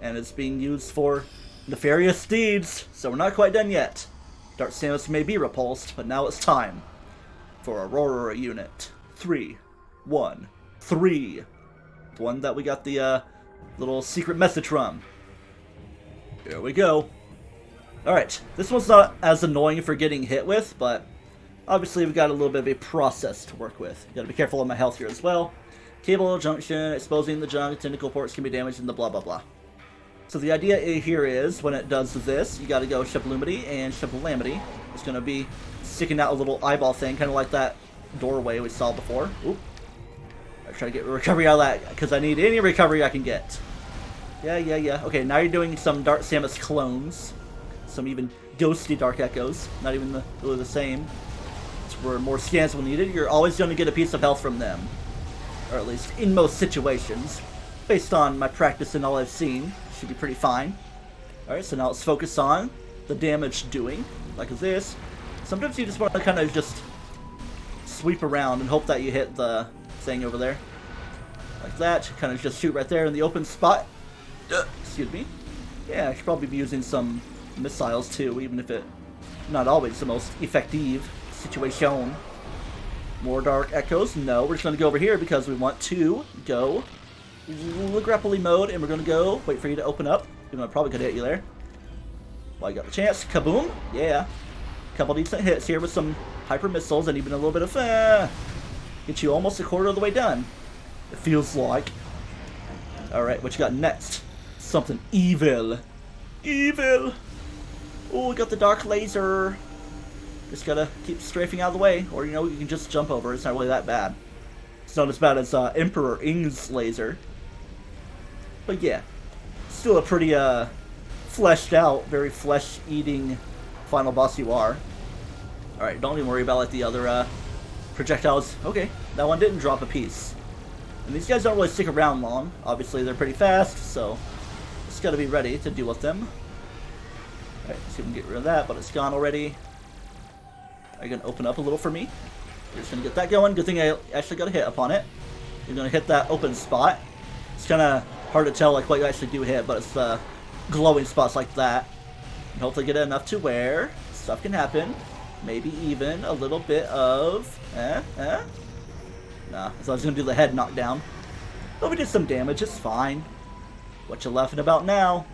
And it's being used for nefarious deeds. So we're not quite done yet. Dark Samus may be repulsed, but now it's time for Aurora unit 3, 1, 3. The one that we got the little secret message from. Here we go. Alright, this one's not as annoying for getting hit with, but obviously we've got a little bit of a process to work with. You gotta be careful of my health here as well. Cable junction, exposing the junk, tentacle ports can be damaged, and the blah blah blah. So the idea here is, when it does this, you gotta go Shablumity and Shablamity. It's gonna be sticking out a little eyeball thing, kind of like that doorway we saw before. Oop. I try to get recovery out of that, because I need any recovery I can get. Yeah. Okay, now you're doing some Dark Samus clones. Some even ghosty Dark Echoes. Not even really the same. It's where more scans will needed. You're always going to get a piece of health from them. Or at least in most situations. Based on my practice and all I've seen. Should be pretty fine. Alright, so now let's focus on the damage doing. Like this. Sometimes you just want to kind of just sweep around and hope that you hit the thing over there. Like that. Kind of just shoot right there in the open spot. Excuse me. Yeah, I should probably be using some missiles too, even if it not always the most effective situation. More Dark Echoes? No, we're just going to go over here because we want to go grappling mode, and we're going to go wait for you to open up. Even though I probably could hit you there. Well, I got the chance. Kaboom! Yeah. Couple decent hits here with some hyper missiles and even a little bit of get you almost a quarter of the way done. It feels like. Alright, what you got next? Something evil. Evil! Oh, we got the dark laser. Just gotta keep strafing out of the way. Or, you know, you can just jump over. It's not really that bad. It's not as bad as Emperor Ing's laser. But yeah. Still a pretty, fleshed out, very flesh-eating final boss you are. Alright, don't even worry about, like, the other, projectiles. Okay, that one didn't drop a piece. And these guys don't really stick around long. Obviously, they're pretty fast, so just gotta be ready to deal with them. Alright, see if we can get rid of that, but it's gone already. Are you gonna open up a little for me? You're just gonna get that going. Good thing I actually got a hit upon it. You're gonna hit that open spot. It's kinda hard to tell like what you actually do hit, but it's the glowing spots like that. And hopefully get it enough to where stuff can happen. Maybe even a little bit of Nah, I thought I was gonna do the head knockdown. But we did some damage, it's fine. What you laughing about now?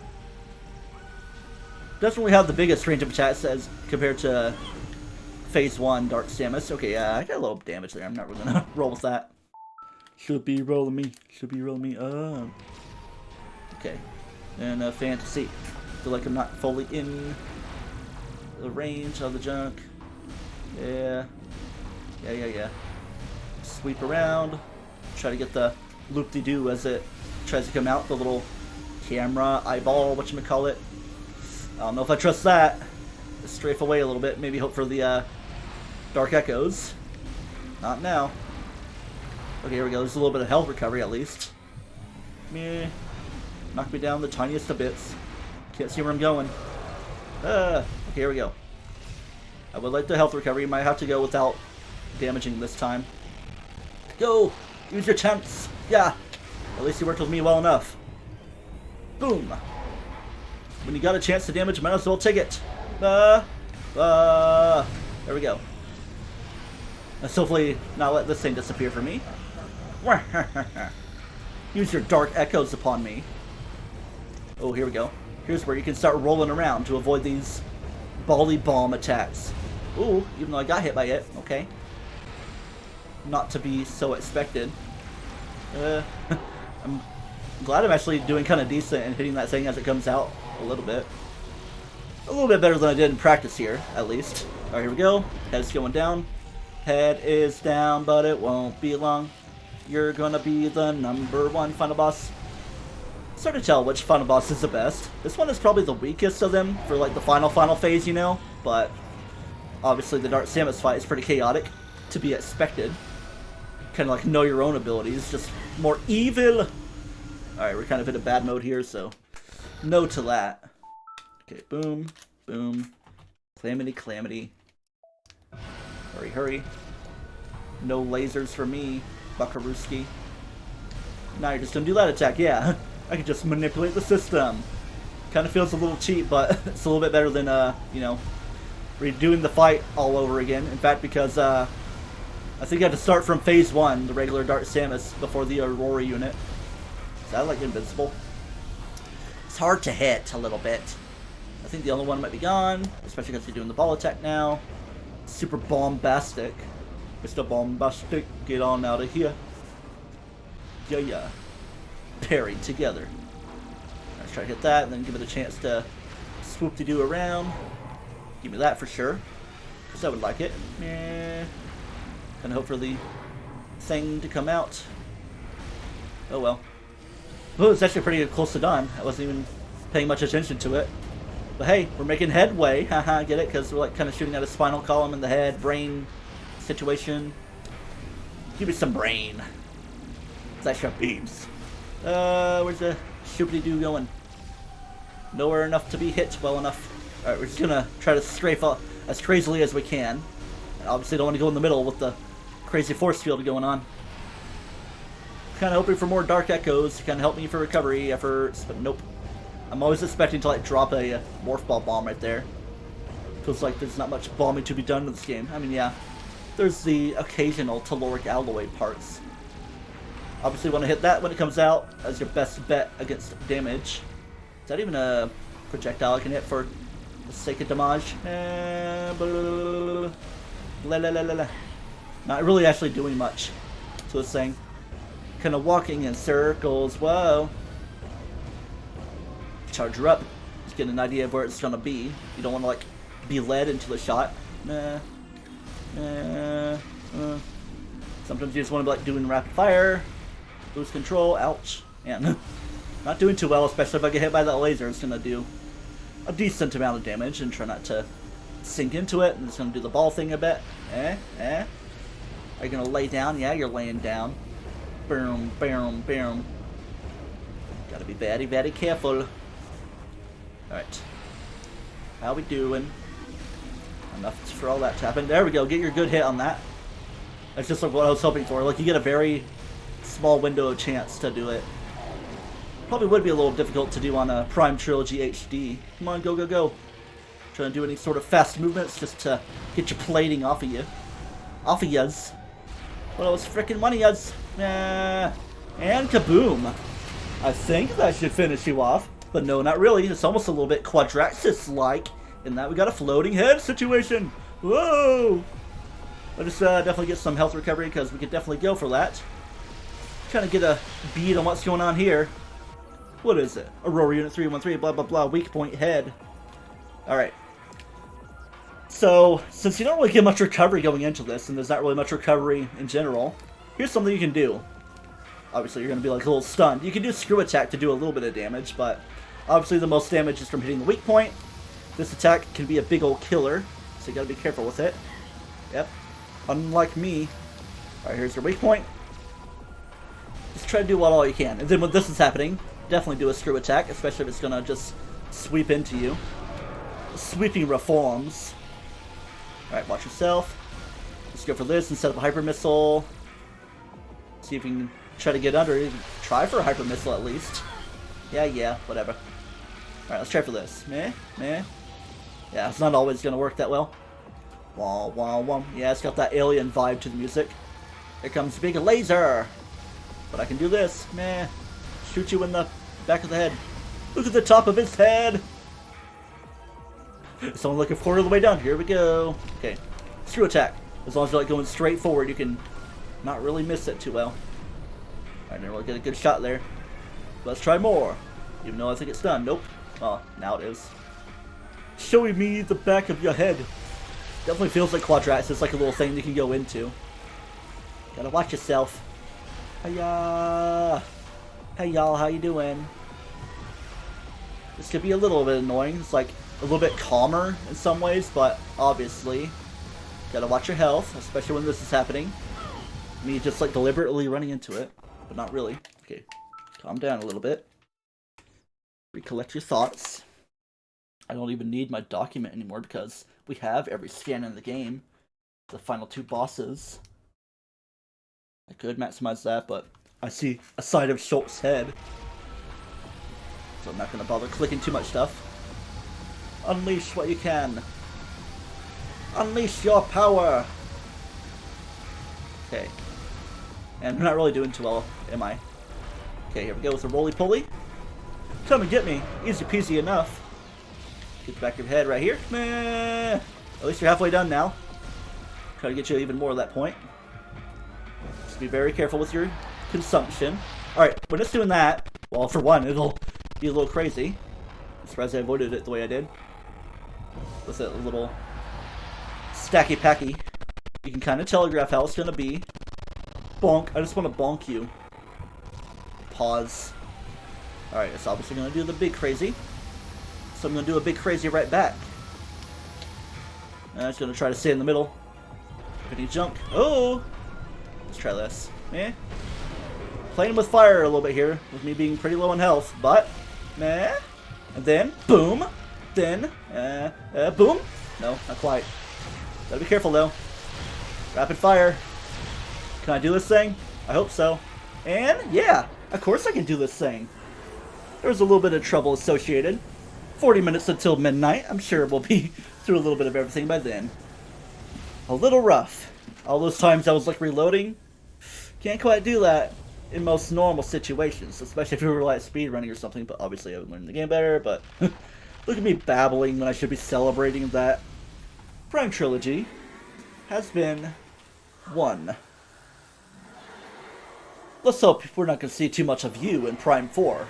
Doesn't really have the biggest range of attacks as compared to Phase 1 Dark Samus. Okay, yeah, I got a little damage there. I'm not really gonna roll with that. Should be rolling me. Should be rolling me up. Okay. And fantasy. Feel like I'm not fully in the range of the junk. Yeah. Yeah. Sweep around. Try to get the loop-de-doo as it tries to come out. The little camera eyeball, whatchamacallit. I don't know if I trust that. Just strafe away a little bit. Maybe hope for the dark echoes. Not now. Okay, here we go. There's a little bit of health recovery at least. Meh. Knock me down the tiniest of bits. Can't see where I'm going. Okay, here we go. I would like the health recovery. Might have to go without damaging this time. Go! Use your chance! Yeah! At least you worked with me well enough. Boom! When you got a chance to damage, might as well take it. There we go. Let's hopefully not let this thing disappear for me. Use your dark echoes upon me. Oh, here we go. Here's where you can start rolling around to avoid these volley bomb attacks. Ooh, even though I got hit by it. Okay. Not to be so expected. I'm glad I'm actually doing kind of decent and hitting that thing as it comes out a little bit. A little bit better than I did in practice here, at least. Alright, here we go. Head's going down. Head is down, but it won't be long. You're gonna be the #1 final boss. It's hard to tell which final boss is the best. This one is probably the weakest of them for like the final phase, you know? But obviously the Dark Samus fight is pretty chaotic, to be expected. Kind of like know your own abilities, just more evil. Alright, we're kind of in a bad mode here, so no to that. Okay, boom, boom. Calamity. Hurry. No lasers for me, Buckarooski. Now you're just gonna do that attack, yeah. I can just manipulate the system. Kind of feels a little cheap, but it's a little bit better than, you know, redoing the fight all over again. In fact, because, I think I had to start from phase 1, the regular Dark Samus, before the Aurora unit. Is that, like, invincible? It's hard to hit a little bit. I think the other one might be gone, especially because you're doing the ball attack now. Super bombastic. Mr. Bombastic, get on out of here. Yeah. Parried together. Let's try to hit that and then give it a chance to swoop-de-doo around. Give me that for sure, because I would like it. Gonna hope for the thing to come out. Oh well. Oh, it's actually pretty close to done. I wasn't even paying much attention to it. But hey, we're making headway. Haha, get it? Because we're like kind of shooting at a spinal column in the head, brain situation. Give me some brain. Flash up beams. Where's the shoopity-doo going? Nowhere enough to be hit well enough. Alright, we're just gonna try to strafe up as crazily as we can. And obviously don't want to go in the middle with the crazy force field going on. Kind of hoping for more dark echoes to kind of help me for recovery efforts, but nope. I'm always expecting to like drop a morph ball bomb right there. Feels like there's not much bombing to be done in this game. I mean, yeah, there's the occasional telluric alloy parts. Obviously want to hit that when it comes out as your best bet against damage. Is that even a projectile I can hit for the sake of damage? Not really actually doing much to this thing. Kind of walking in circles. Whoa. Charge her up. Just get an idea of where it's gonna be. You don't want to like be led into the shot. Sometimes you just want to be like doing rapid fire. Lose control. Ouch. And not doing too well, especially if I get hit by that laser. It's gonna do a decent amount of damage and try not to sink into it. And it's gonna do the ball thing a bit. Are you gonna lay down? Yeah, you're laying down. Boom. Gotta be very, very careful. Alright. How we doing? Enough for all that to happen. There we go. Get your good hit on that. That's just like what I was hoping for. Like, you get a very small window of chance to do it. Probably would be a little difficult to do on a Prime Trilogy HD. Come on, go. Trying to do any sort of fast movements just to get your plating off of you. Off of yuz. Well, it's frickin' money yuz. And kaboom. I think that should finish you off. But no, not really. It's almost a little bit Quadraxis-like in that we got a floating head situation. Whoa! I'll just definitely get some health recovery because we could definitely go for that. Trying to get a bead on what's going on here. What is it? Aurora Unit 313, blah, blah, blah, weak point head. Alright. So, since you don't really get much recovery going into this, and there's not really much recovery in general, here's something you can do. Obviously, you're going to be like a little stunned. You can do screw attack to do a little bit of damage, but obviously the most damage is from hitting the weak point. This attack can be a big old killer, so you got to be careful with it. Yep. Unlike me. Alright, here's your weak point. Just try to do all you can. And then when this is happening, definitely do a screw attack, especially if it's going to just sweep into you. Sweeping reforms. Alright, watch yourself. Let's go for this and set up a hyper missile. See if you can try to get under. Try for a hyper missile at least. Yeah, whatever. Alright, let's try for this. Meh. Yeah, it's not always going to work that well. Wah, wah, wah. Yeah, it's got that alien vibe to the music. Here comes a big laser. But I can do this. Meh. Shoot you in the back of the head. Look at the top of his head. Someone looking forward all the way down. Here we go. Okay. Screw attack. As long as you're like going straight forward, you can not really miss it too well. I didn't really get a good shot there. Let's try more. Even though I think it's done. Nope. Oh, now it is. Showing me the back of your head. Definitely feels like quadrats. It's like a little thing you can go into. Gotta watch yourself. Hiya! Hey y'all, how you doing? This could be a little bit annoying. It's like a little bit calmer in some ways, but obviously gotta watch your health, especially when this is happening. Me just like deliberately running into it, but not really. Okay, calm down a little bit. Recollect your thoughts. I don't even need my document anymore because we have every scan in the game. The final 2 bosses. I could maximize that, but I see a side of Schultz's head. So I'm not going to bother clicking too much stuff. Unleash what you can. Unleash your power. Okay. And I'm not really doing too well, am I? Okay, here we go with the roly-poly. Come and get me. Easy peasy enough. Get the back of your head right here. Meh. At least you're halfway done now. Try to get you even more at that point. Just be very careful with your consumption. Alright, when it's doing that, well, for one, it'll be a little crazy. I'm surprised I avoided it the way I did. With a little stacky packy. You can kind of telegraph how it's going to be. Bonk. I just want to bonk you. Pause. Alright, it's obviously going to do the big crazy. So I'm going to do a big crazy right back. And I'm just going to try to stay in the middle. Any junk. Oh! Let's try this. Meh. Playing with fire a little bit here, with me being pretty low on health, but meh. And then, boom. Then, boom. No, not quite. Gotta be careful though. Rapid fire. Can I do this thing? I hope so. And, yeah, of course I can do this thing. There's a little bit of trouble associated. 40 minutes until midnight. I'm sure we'll be through a little bit of everything by then. A little rough. All those times I was like reloading. Can't quite do that in most normal situations, especially if we were like speedrunning or something, but obviously I haven't learned the game better, but look at me babbling when I should be celebrating that Prime Trilogy has been won. Let's hope we're not going to see too much of you in Prime 4.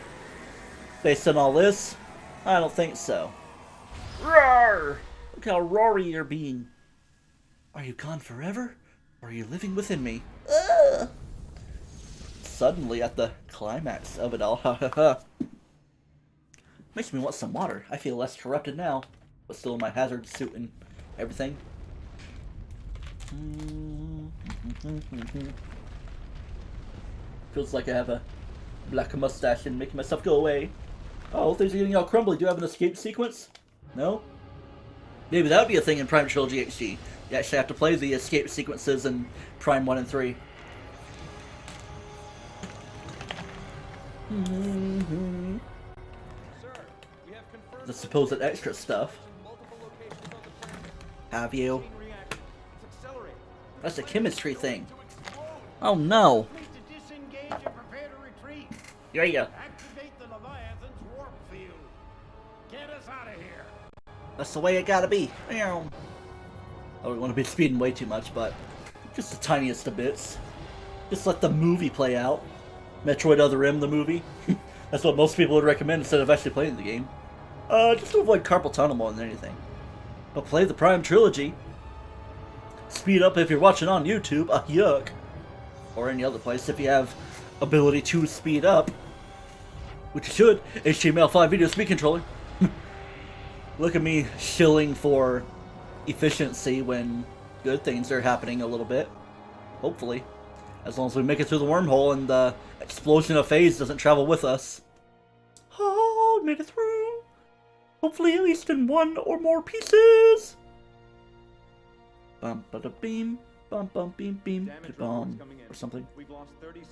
Based on all this, I don't think so. Roar! Look how roary you're being. Are you gone forever? Or are you living within me? Ugh. Suddenly at the climax of it all. Makes me want some water. I feel less corrupted now, but still in my hazard suit and everything. Feels like I have a black mustache and making myself go away. Oh, things are getting all crumbly. Do you have an escape sequence? No? Maybe that would be a thing in Prime Trilogy HD. You actually have to play the escape sequences in Prime 1 and 3. The supposed extra stuff. Have you? That's a chemistry thing. Oh no. Yeah. Activate the Leviathan's warp field. Get us out of here. That's the way it gotta be. I don't want to be speeding way too much, but just the tiniest of bits. Just let the movie play out. Metroid Other M, the movie. That's what most people would recommend instead of actually playing the game. Just to avoid carpal tunnel more than anything. But play the Prime Trilogy. Speed up if you're watching on YouTube, yuck. Or any other place if you have ability to speed up. Which you should. HTML5 video speed controller. Look at me shilling for efficiency when good things are happening a little bit. Hopefully. As long as we make it through the wormhole and the explosion of phase doesn't travel with us. Oh, made it through. Hopefully at least in one or more pieces. Bum bada beam, bum bum beam beam, bum, or something. We've lost 37%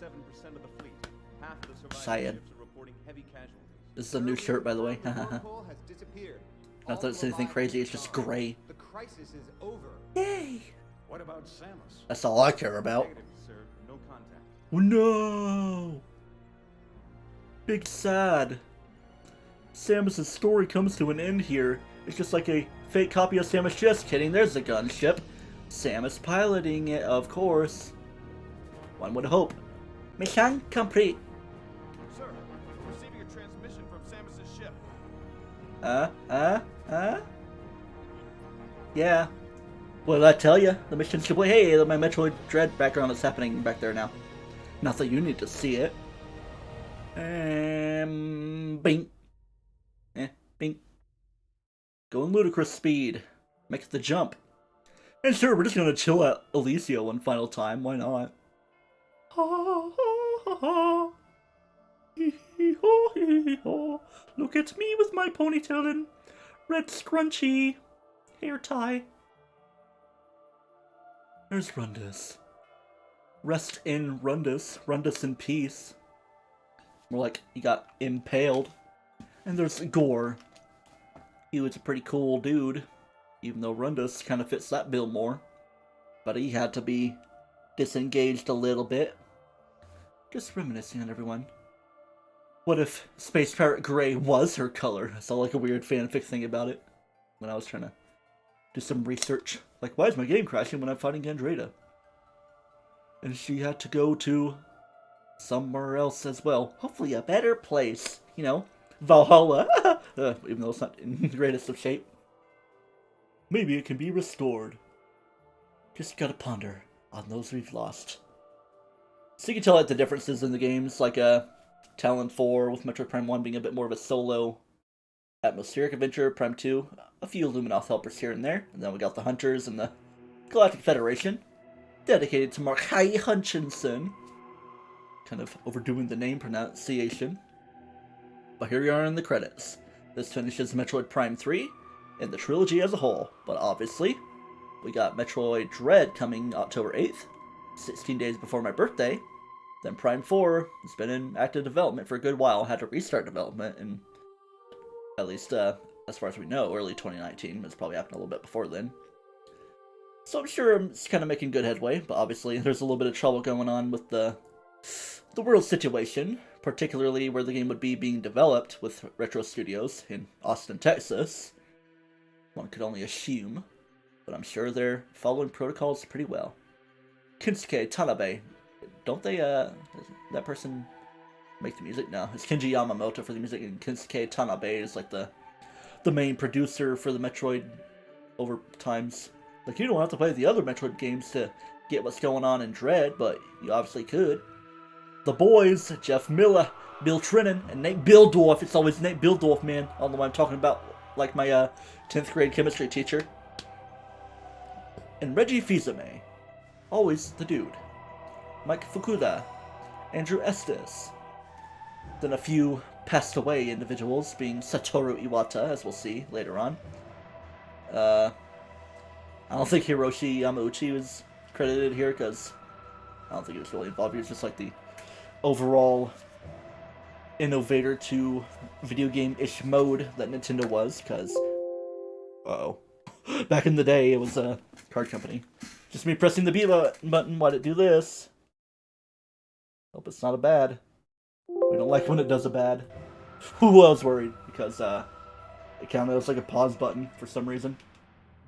of the fleet. Half the surviving Cyan. ships are reporting heavy casualties. This is a new shirt, by the way. The wormhole has disappeared. Not that it's anything crazy, it's just gray. The crisis is over. Yay! What about Samus? That's all I care about. Negative, sir. No contact. Oh no! Big sad. Samus's story comes to an end here. It's just like a fake copy of Samus. Just kidding, there's the gunship. Samus piloting it, of course. One would hope. Mission complete. Sir, we're receiving a transmission from Samus's ship. Yeah. What did I tell you? The mission's complete. Hey, my Metroid Dread background is happening back there now. Not that you need to see it. Bing. Bing. Going ludicrous speed. Make the jump. And sure, we're just gonna chill at Elysia one final time. Why not? Ha ha ha ha. Hee hee ho hee hee ho. Look at me with my ponytail and red scrunchy hair tie. There's Rundus. Rest in Rundus. Rundus in peace. More like he got impaled. And there's Gore. He was a pretty cool dude. Even though Rundus kind of fits that bill more. But he had to be disengaged a little bit. Just reminiscing on everyone. What if Space Pirate Gray was her color? I saw like a weird fanfic thing about it. When I was trying to do some research. Like, why is my game crashing when I'm fighting Gandrada? And she had to go to somewhere else as well. Hopefully a better place. You know, Valhalla. Even though it's not in the greatest of shape. Maybe it can be restored. Just gotta ponder on those we've lost. So you can tell like the differences in the games, like Talon 4 with Metroid Prime 1 being a bit more of a solo atmospheric adventure, Prime 2, a few Luminoth helpers here and there, and then we got the Hunters and the Galactic Federation, dedicated to Mark Hai Hutchinson. Kind of overdoing the name pronunciation. But here we are in the credits. This finishes Metroid Prime 3 and the trilogy as a whole, but obviously, we got Metroid Dread coming October 8th, 16 days before my birthday. Then Prime 4 has been in active development for a good while, had to restart development in, at least as far as we know, early 2019. It's probably happened a little bit before then. So I'm sure it's kind of making good headway, but obviously there's a little bit of trouble going on with the world situation, particularly where the game would be being developed with Retro Studios in Austin, Texas. One could only assume, but I'm sure they're following protocols pretty well. Kinsuke Tanabe, don't they, that person make the music? No, it's Kenji Yamamoto for the music, and Kinsuke Tanabe is like the main producer for the Metroid over times. Like, you don't have to play the other Metroid games to get what's going on in Dread, but you obviously could. The boys, Jeff Miller, Bill Trinan, and Nate Bildorf. It's always Nate Bildorf, man. I don't know what I'm talking about. Like my 10th grade chemistry teacher. And Reggie Fils-Aimé. Always the dude. Mike Fukuda. Andrew Estes. Then a few passed away individuals, being Satoru Iwata, as we'll see later on. I don't think Hiroshi Yamauchi was credited here, because I don't think he was really involved. He was just like the overall innovator to video game-ish mode that Nintendo was, because back in the day it was a card company. Just me pressing the B button. Why'd it do this? Hope it's not a bad. We don't like when it does a bad. I was worried because it counted as like a pause button for some reason.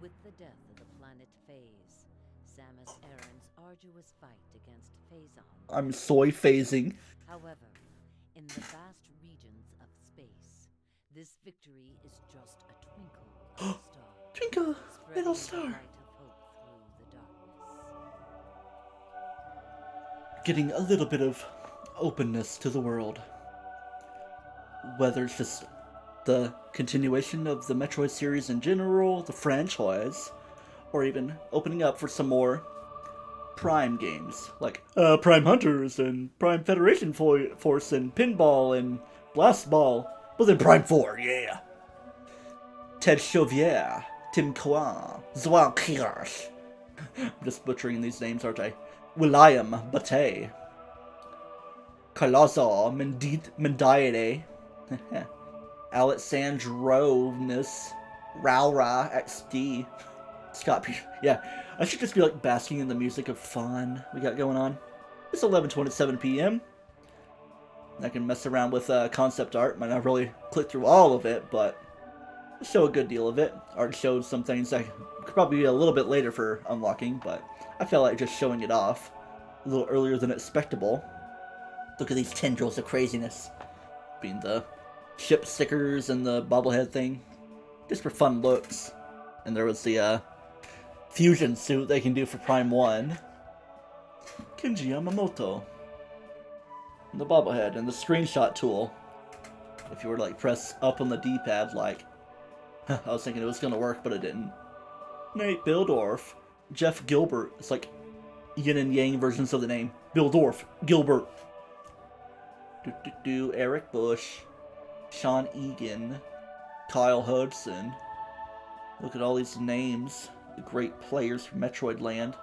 With the death of the planet Phase, Samus Aran's arduous fight against Phazon. I'm soy phasing. However, in the vast regions of space, this victory is just a twinkle in the star. Twinkle, spreading little the star. light of hope through the darkness. Getting a little bit of openness to the world. Whether it's just the continuation of the Metroid series in general, the franchise, or even opening up for some more Prime games, like Prime Hunters and Prime Federation Force and Pinball and Blast Ball, but then Prime 4, yeah. Ted Chauvier, Tim Kwan, Zwan Kirsch. I'm just butchering these names, aren't I? William Bate, Carlozo Mendiade, Alexandrovnus, Raura XD, Scott Peter. Yeah, I should just be like basking in the music of fun we got going on. It's 11:27 p.m. I can mess around with concept art. Might not really click through all of it, but I'll show a good deal of it. Art showed some things that could probably be a little bit later for unlocking, but I felt like just showing it off a little earlier than expectable. Look at these tendrils of craziness. Being the ship stickers and the bobblehead thing. Just for fun looks. And there was the fusion suit they can do for Prime 1. Kenji Yamamoto. And the bobblehead and the screenshot tool. If you were to like press up on the D-pad, like I was thinking it was gonna work, but it didn't. Nate Bildorf, Jeff Gilbert. It's like yin and yang versions of the name. Bildorf, Gilbert. Eric Bush, Sean Egan, Kyle Hudson. Look at all these names. The great players from Metroid Land.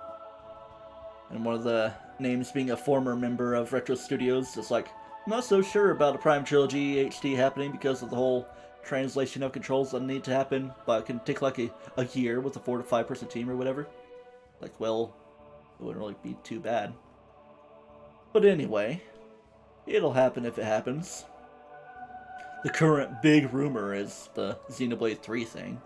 And one of the names being a former member of Retro Studios. It's like, I'm not so sure about a Prime Trilogy HD happening because of the whole translation of controls that need to happen, but it can take like a year with a 4 to 5 person team or whatever. Like, well, it wouldn't really be too bad. But anyway, it'll happen if it happens. The current big rumor is the Xenoblade 3 thing.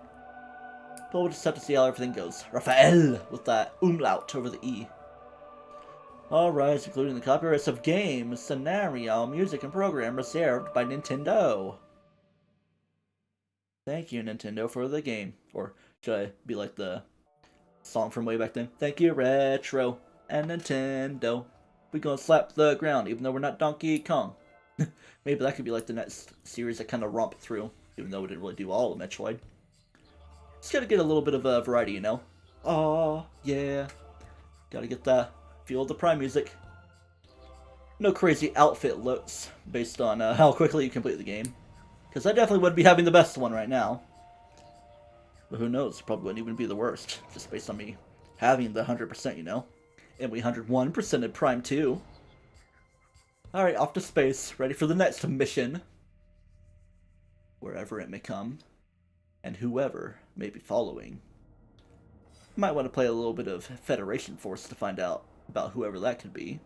But we'll just have to see how everything goes. Raphael with that umlaut over the E. All rights, including the copyrights of games, scenario, music, and program reserved by Nintendo. Thank you, Nintendo, for the game. Or should I be like the song from way back then? Thank you, Retro and Nintendo. We're gonna slap the ground, even though we're not Donkey Kong. Maybe that could be like the next series that kind of romp through, even though we didn't really do all of Metroid. Just gotta get a little bit of a variety, you know? Oh, yeah. Gotta get the feel of the Prime music. No crazy outfit looks based on how quickly you complete the game. Because I definitely wouldn't be having the best one right now. But who knows, probably wouldn't even be the worst. Just based on me having the 100%, you know? And we 101%ed Prime 2. Alright, off to space. Ready for the next mission. Wherever it may come. And whoever may be following. Might want to play a little bit of Federation Force to find out about whoever that could be.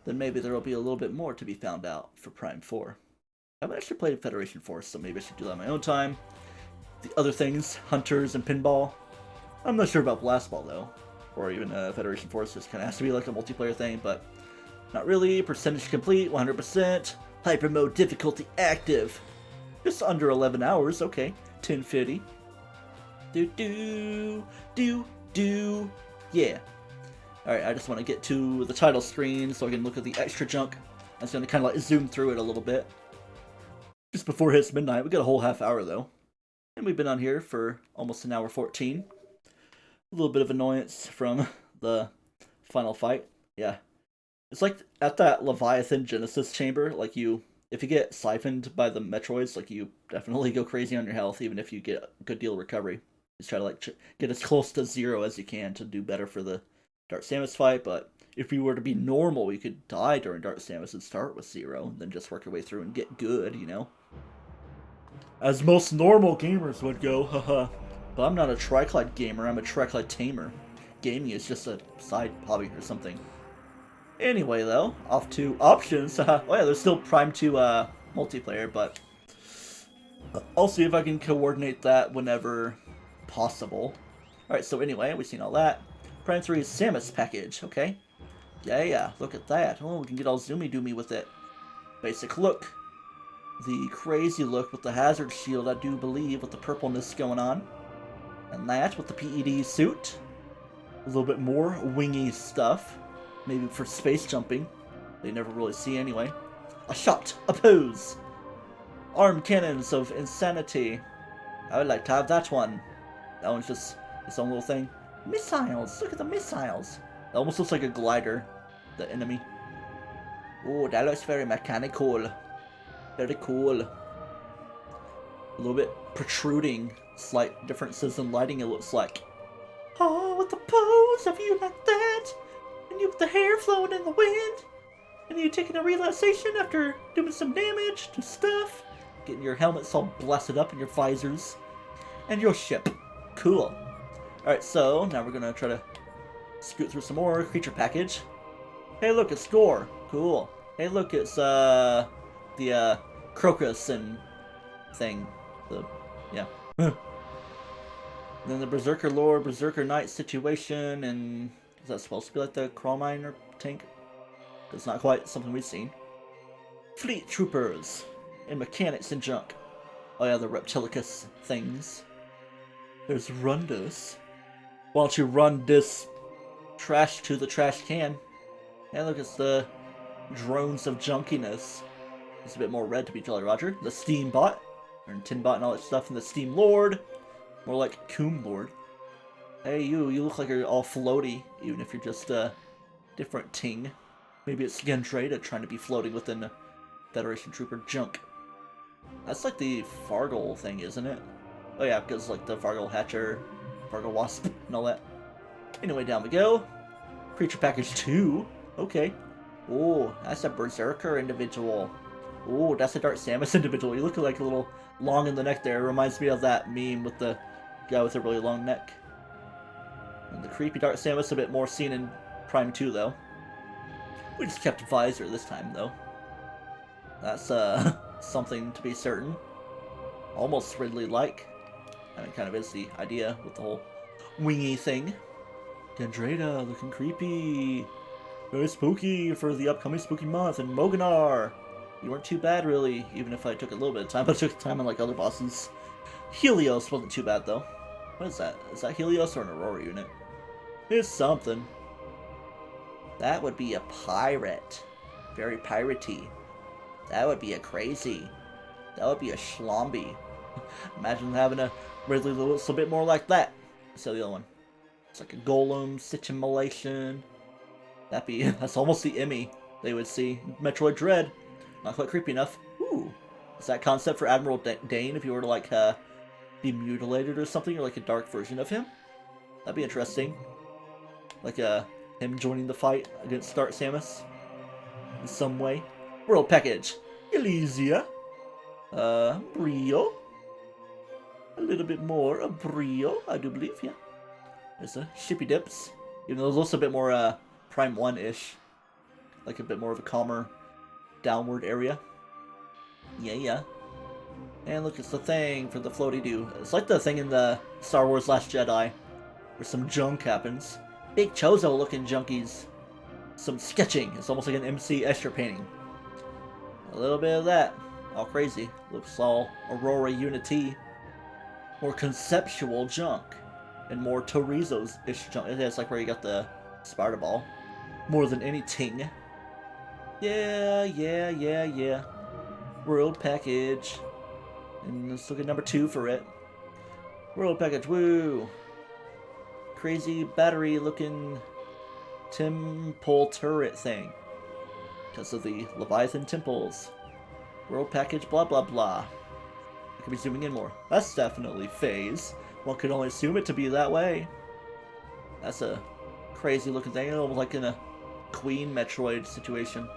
Then maybe there will be a little bit more to be found out for Prime 4. I haven't actually played Federation Force, so maybe I should do that on my own time. The other things, Hunters and Pinball. I'm not sure about Blast Ball, though. Or even Federation Force, just kind of has to be like a multiplayer thing, but not really. Percentage complete, 100%. Hyper mode difficulty active. Just under 11 hours, okay. 1050. Do. Yeah. Alright, I just want to get to the title screen so I can look at the extra junk. I'm just going to kind of like zoom through it a little bit. Just before it hits midnight. We got a whole half hour though. And we've been on here for almost an hour 14. A little bit of annoyance from the final fight. Yeah. It's like at that Leviathan Genesis chamber, like if you get siphoned by the Metroids, like you definitely go crazy on your health, even if you get a good deal of recovery. Just try to like get as close to 0 as you can to do better for the Dark Samus fight, but if you were to be normal, you could die during Dark Samus and start with 0, and then just work your way through and get good, you know? As most normal gamers would go, haha. But I'm not a Triclyde gamer, I'm a TryclydeTamer. Gaming is just a side hobby or something. Anyway, though, off to options. Oh yeah, there's still Prime 2 multiplayer, but I'll see if I can coordinate that whenever possible. Alright, so anyway, we've seen all that. Prime 3 is Samus package, okay? Yeah, look at that. Oh, we can get all zoomy-doomy with it. Basic look. The crazy look with the hazard shield, I do believe, with the purpleness going on. And that with the PED suit. A little bit more wingy stuff. Maybe for space jumping. They never really see anyway. A shot, a pose. Armed cannons of insanity. I would like to have that one. That one's just its own little thing. Missiles! Look at the missiles! It almost looks like a glider, the enemy. Oh, that looks very mechanical. Very cool. A little bit protruding. Slight differences in lighting, it looks like. Oh, with the pose of you like that! And you with the hair flowing in the wind! And you taking a relaxation after doing some damage to stuff! Getting your helmets all blasted up and your visors. And your ship. Cool. Alright, so now we're gonna try to scoot through some more creature package. Hey look, it's Gore. Cool. Hey look, it's the Crocus and thing. Yeah. Then the Berserker Lore, Berserker Knight situation, and is that supposed to be like the Crawl Miner tank? It's not quite something we've seen. Fleet Troopers and mechanics and junk. Oh yeah, the Reptilicus things. There's Rundus. Why don't you run this trash to the trash can? And look, it's the drones of junkiness. It's a bit more red to be Jolly Roger. The Steam Bot, or Tinbot and all that stuff, and the Steam Lord. More like Coom Lord. Hey you look like you're all floaty, even if you're just a different ting. Maybe it's Gendreda trying to be floating within the Federation Trooper junk. That's like the Fargle thing, isn't it? Oh yeah, because like the Fargle Hatcher, Fargle Wasp, and all that. Anyway, down we go. Creature Package 2. Okay. Oh, that's a Berserker individual. Oh, that's a Dark Samus individual. You look like a little long in the neck there. It reminds me of that meme with the guy with a really long neck. And the creepy Dark Samus a bit more seen in Prime 2, though. We just kept a visor this time, though. That's, something to be certain. Almost Ridley-like. I mean, it kind of is the idea with the whole wingy thing. Gendreda looking creepy. Very spooky for the upcoming spooky month. And Moganar, you weren't too bad, really, even if I took a little bit of time. But I took time on, like, other bosses. Helios wasn't too bad, though. What is that? Is that Helios or an Aurora unit? It's something. That would be a pirate. Very piratey. That would be a crazy. That would be a schlomby. Imagine having a Ridley Lewis a bit more like that. So the other one. It's like a golem situation. That's almost the Emmy they would see. Metroid Dread. Not quite creepy enough. Ooh. Is that concept for Admiral Dane if you were to like be mutilated or something, or like a dark version of him? That'd be interesting. Like him joining the fight against Dark Samus in some way. World Package. Elysia. Brio. A little bit more of Brio, I do believe, yeah. There's a Shippy Dips. Even though there's also a bit more Prime 1-ish. Like a bit more of a calmer downward area. Yeah. And look, it's the thing for the floaty doo. It's like the thing in the Star Wars Last Jedi. Where some junk happens. Big Chozo looking junkies. Some sketching. It's almost like an MC Escher painting. A little bit of that. All crazy. Looks all Aurora Unity. More conceptual junk. And more Torizo's-ish junk. It's like where you got the Spider Ball. More than anything. Yeah. World Package. And let's look at number 2 for it. World Package, woo! Crazy battery-looking temple turret thing. Because of the Leviathan temples. World Package, blah blah blah. I could be zooming in more. That's definitely Phase. One could only assume it to be that way. That's a crazy looking thing, almost like in a Queen Metroid situation.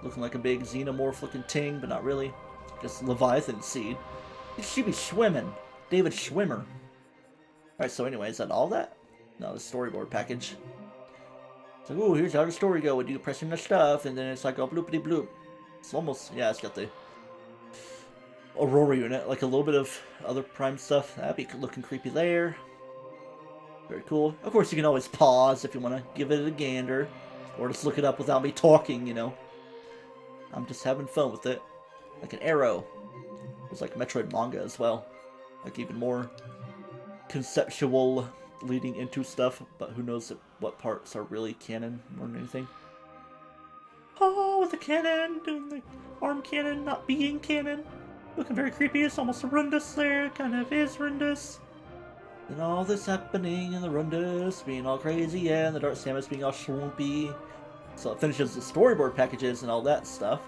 Looking like a big xenomorph looking ting, but not really. Just Leviathan seed. It should be swimming. David Schwimmer. Alright, so anyway, is that all that? No, the storyboard package. It's like, ooh, here's how the story go. We do pressing the stuff, and then it's like a bloopity bloop. It's almost, yeah, it's got the Aurora unit, like a little bit of other Prime stuff. That'd be looking creepy there. Very cool. Of course, you can always pause if you want to give it a gander. Or just look it up without me talking, you know. I'm just having fun with it. Like an arrow. It's like Metroid manga as well. Like even more conceptual leading into stuff, but who knows what parts are really canon more than anything. Oh, with the cannon, doing the arm cannon not being canon. Looking very creepy, it's almost horrendous there, kind of is horrendous. And all this happening, and the Rundus being all crazy, and the Dark Samus being all schlumpy. So it finishes the storyboard packages and all that stuff.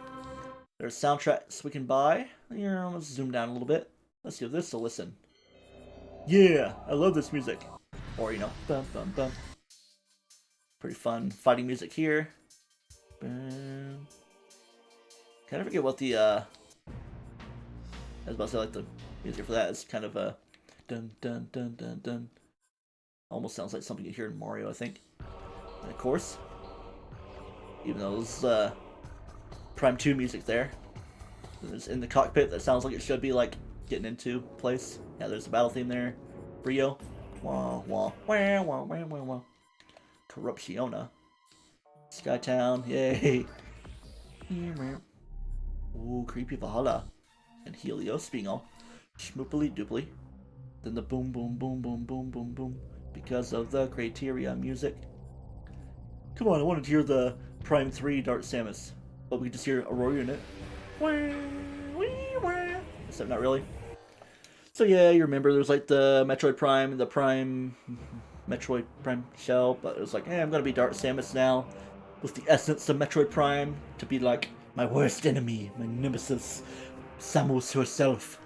There's soundtracks we can buy. Here, let's zoom down a little bit. Let's give this a listen. Yeah, I love this music. Or, you know, bum bum bum. Pretty fun fighting music here. Bum. Kind of forget what the, I was about to say, like, the music for that is kind of a dun dun dun dun dun. Almost sounds like something you hear in Mario, I think. And of course, even though there's Prime 2 music there, there's in the cockpit that sounds like it should be like getting into place. Yeah, there's a battle theme there. Brio. Wah wah wah wah wah wah wah. Corruptiona. Skytown, yay. Ooh, creepy Valhalla. And Helios being all schmoopily dooply. Then the boom boom boom boom boom boom boom because of the criteria music. Come on, I wanted to hear the Prime 3 Dark Samus. But we can just hear Aurora in it. Except not really. So yeah, you remember there's like the Metroid Prime and the Prime Metroid Prime shell, but it was like, hey, I'm gonna be Dark Samus now, with the essence of Metroid Prime to be like my worst enemy, my nemesis, Samus herself.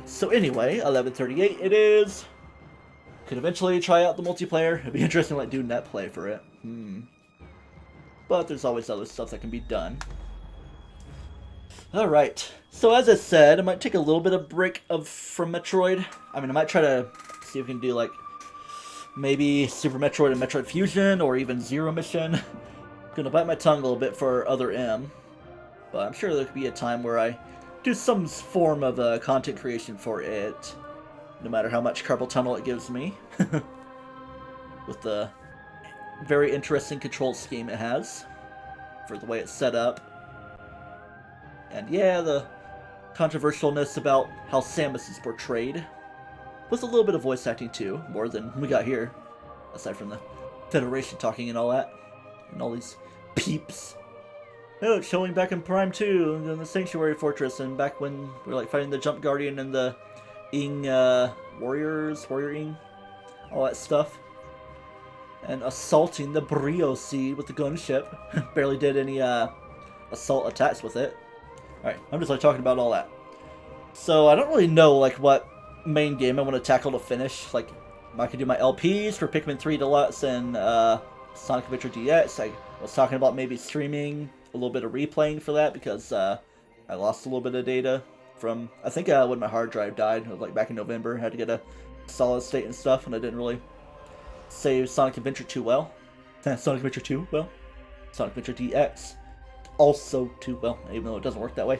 So anyway, 11:38 it is. Could eventually try out the multiplayer. It'd be interesting like do net play for it. But there's always other stuff that can be done. Alright, so as I said, I might take a little bit of break from Metroid. I mean, I might try to see if we can do, like, maybe Super Metroid and Metroid Fusion, or even Zero Mission. I'm gonna bite my tongue a little bit for Other M. But I'm sure there could be a time where I do some form of content creation for it. No matter how much carpal tunnel it gives me. With the very interesting control scheme it has. For the way it's set up. And yeah, the controversialness about how Samus is portrayed. With a little bit of voice acting too, more than we got here. Aside from the Federation talking and all that. And all these peeps. Oh, it's showing back in Prime 2, in the Sanctuary Fortress, and back when we were like fighting the Jump Guardian and the Ing Warrior Ing. All that stuff. And assaulting the Brio Seed with the gunship. Barely did any assault attacks with it. Alright, I'm just like talking about all that. So I don't really know like what main game I want to tackle to finish. Like, I could do my LPs for Pikmin 3 Deluxe and Sonic Adventure DX. I was talking about maybe streaming a little bit of replaying for that because I lost a little bit of data from, I think when my hard drive died, it was like back in November. I had to get a solid state and stuff, and I didn't really save Sonic Adventure 2 well. Sonic Adventure 2 well. Sonic Adventure DX also too well, even though it doesn't work that way.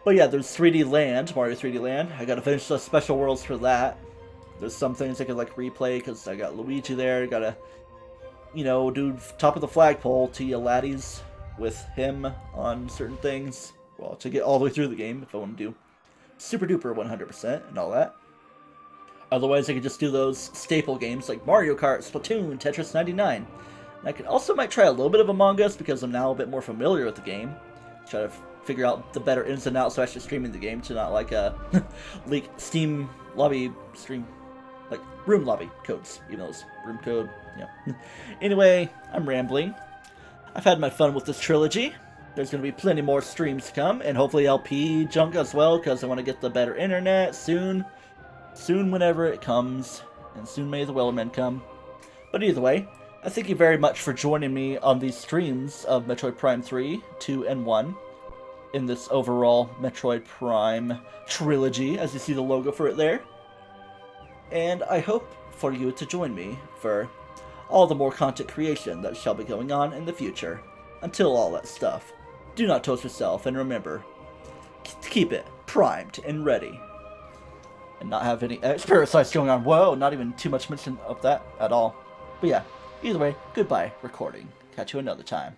But yeah, there's 3D Land, Mario 3D Land. I gotta finish the special worlds for that. There's some things I could like replay because I got Luigi there. Gotta, you know, do top of the flagpole to ya laddies with him on certain things. Well, to get all the way through the game if I want to do super duper 100% and all that. Otherwise, I could just do those staple games like Mario Kart, Splatoon, Tetris 99. And I could also might try a little bit of Among Us because I'm now a bit more familiar with the game. Try to figure out the better ins and outs of actually streaming the game to not like leak Steam lobby stream, like room lobby codes, even though it's room code. Yeah. Anyway, I'm rambling. I've had my fun with this trilogy. There's going to be plenty more streams to come, and hopefully LP junk as well, because I want to get the better internet soon. Soon whenever it comes, and soon may the Wellermen come. But either way, I thank you very much for joining me on these streams of Metroid Prime 3, 2, and 1 in this overall Metroid Prime trilogy, as you see the logo for it there. And I hope for you to join me for all the more content creation that shall be going on in the future. Until all that stuff, do not toast yourself, and remember to keep it primed and ready. And not have any parasites going on. Whoa, not even too much mention of that at all. But yeah, either way, goodbye, recording. Catch you another time.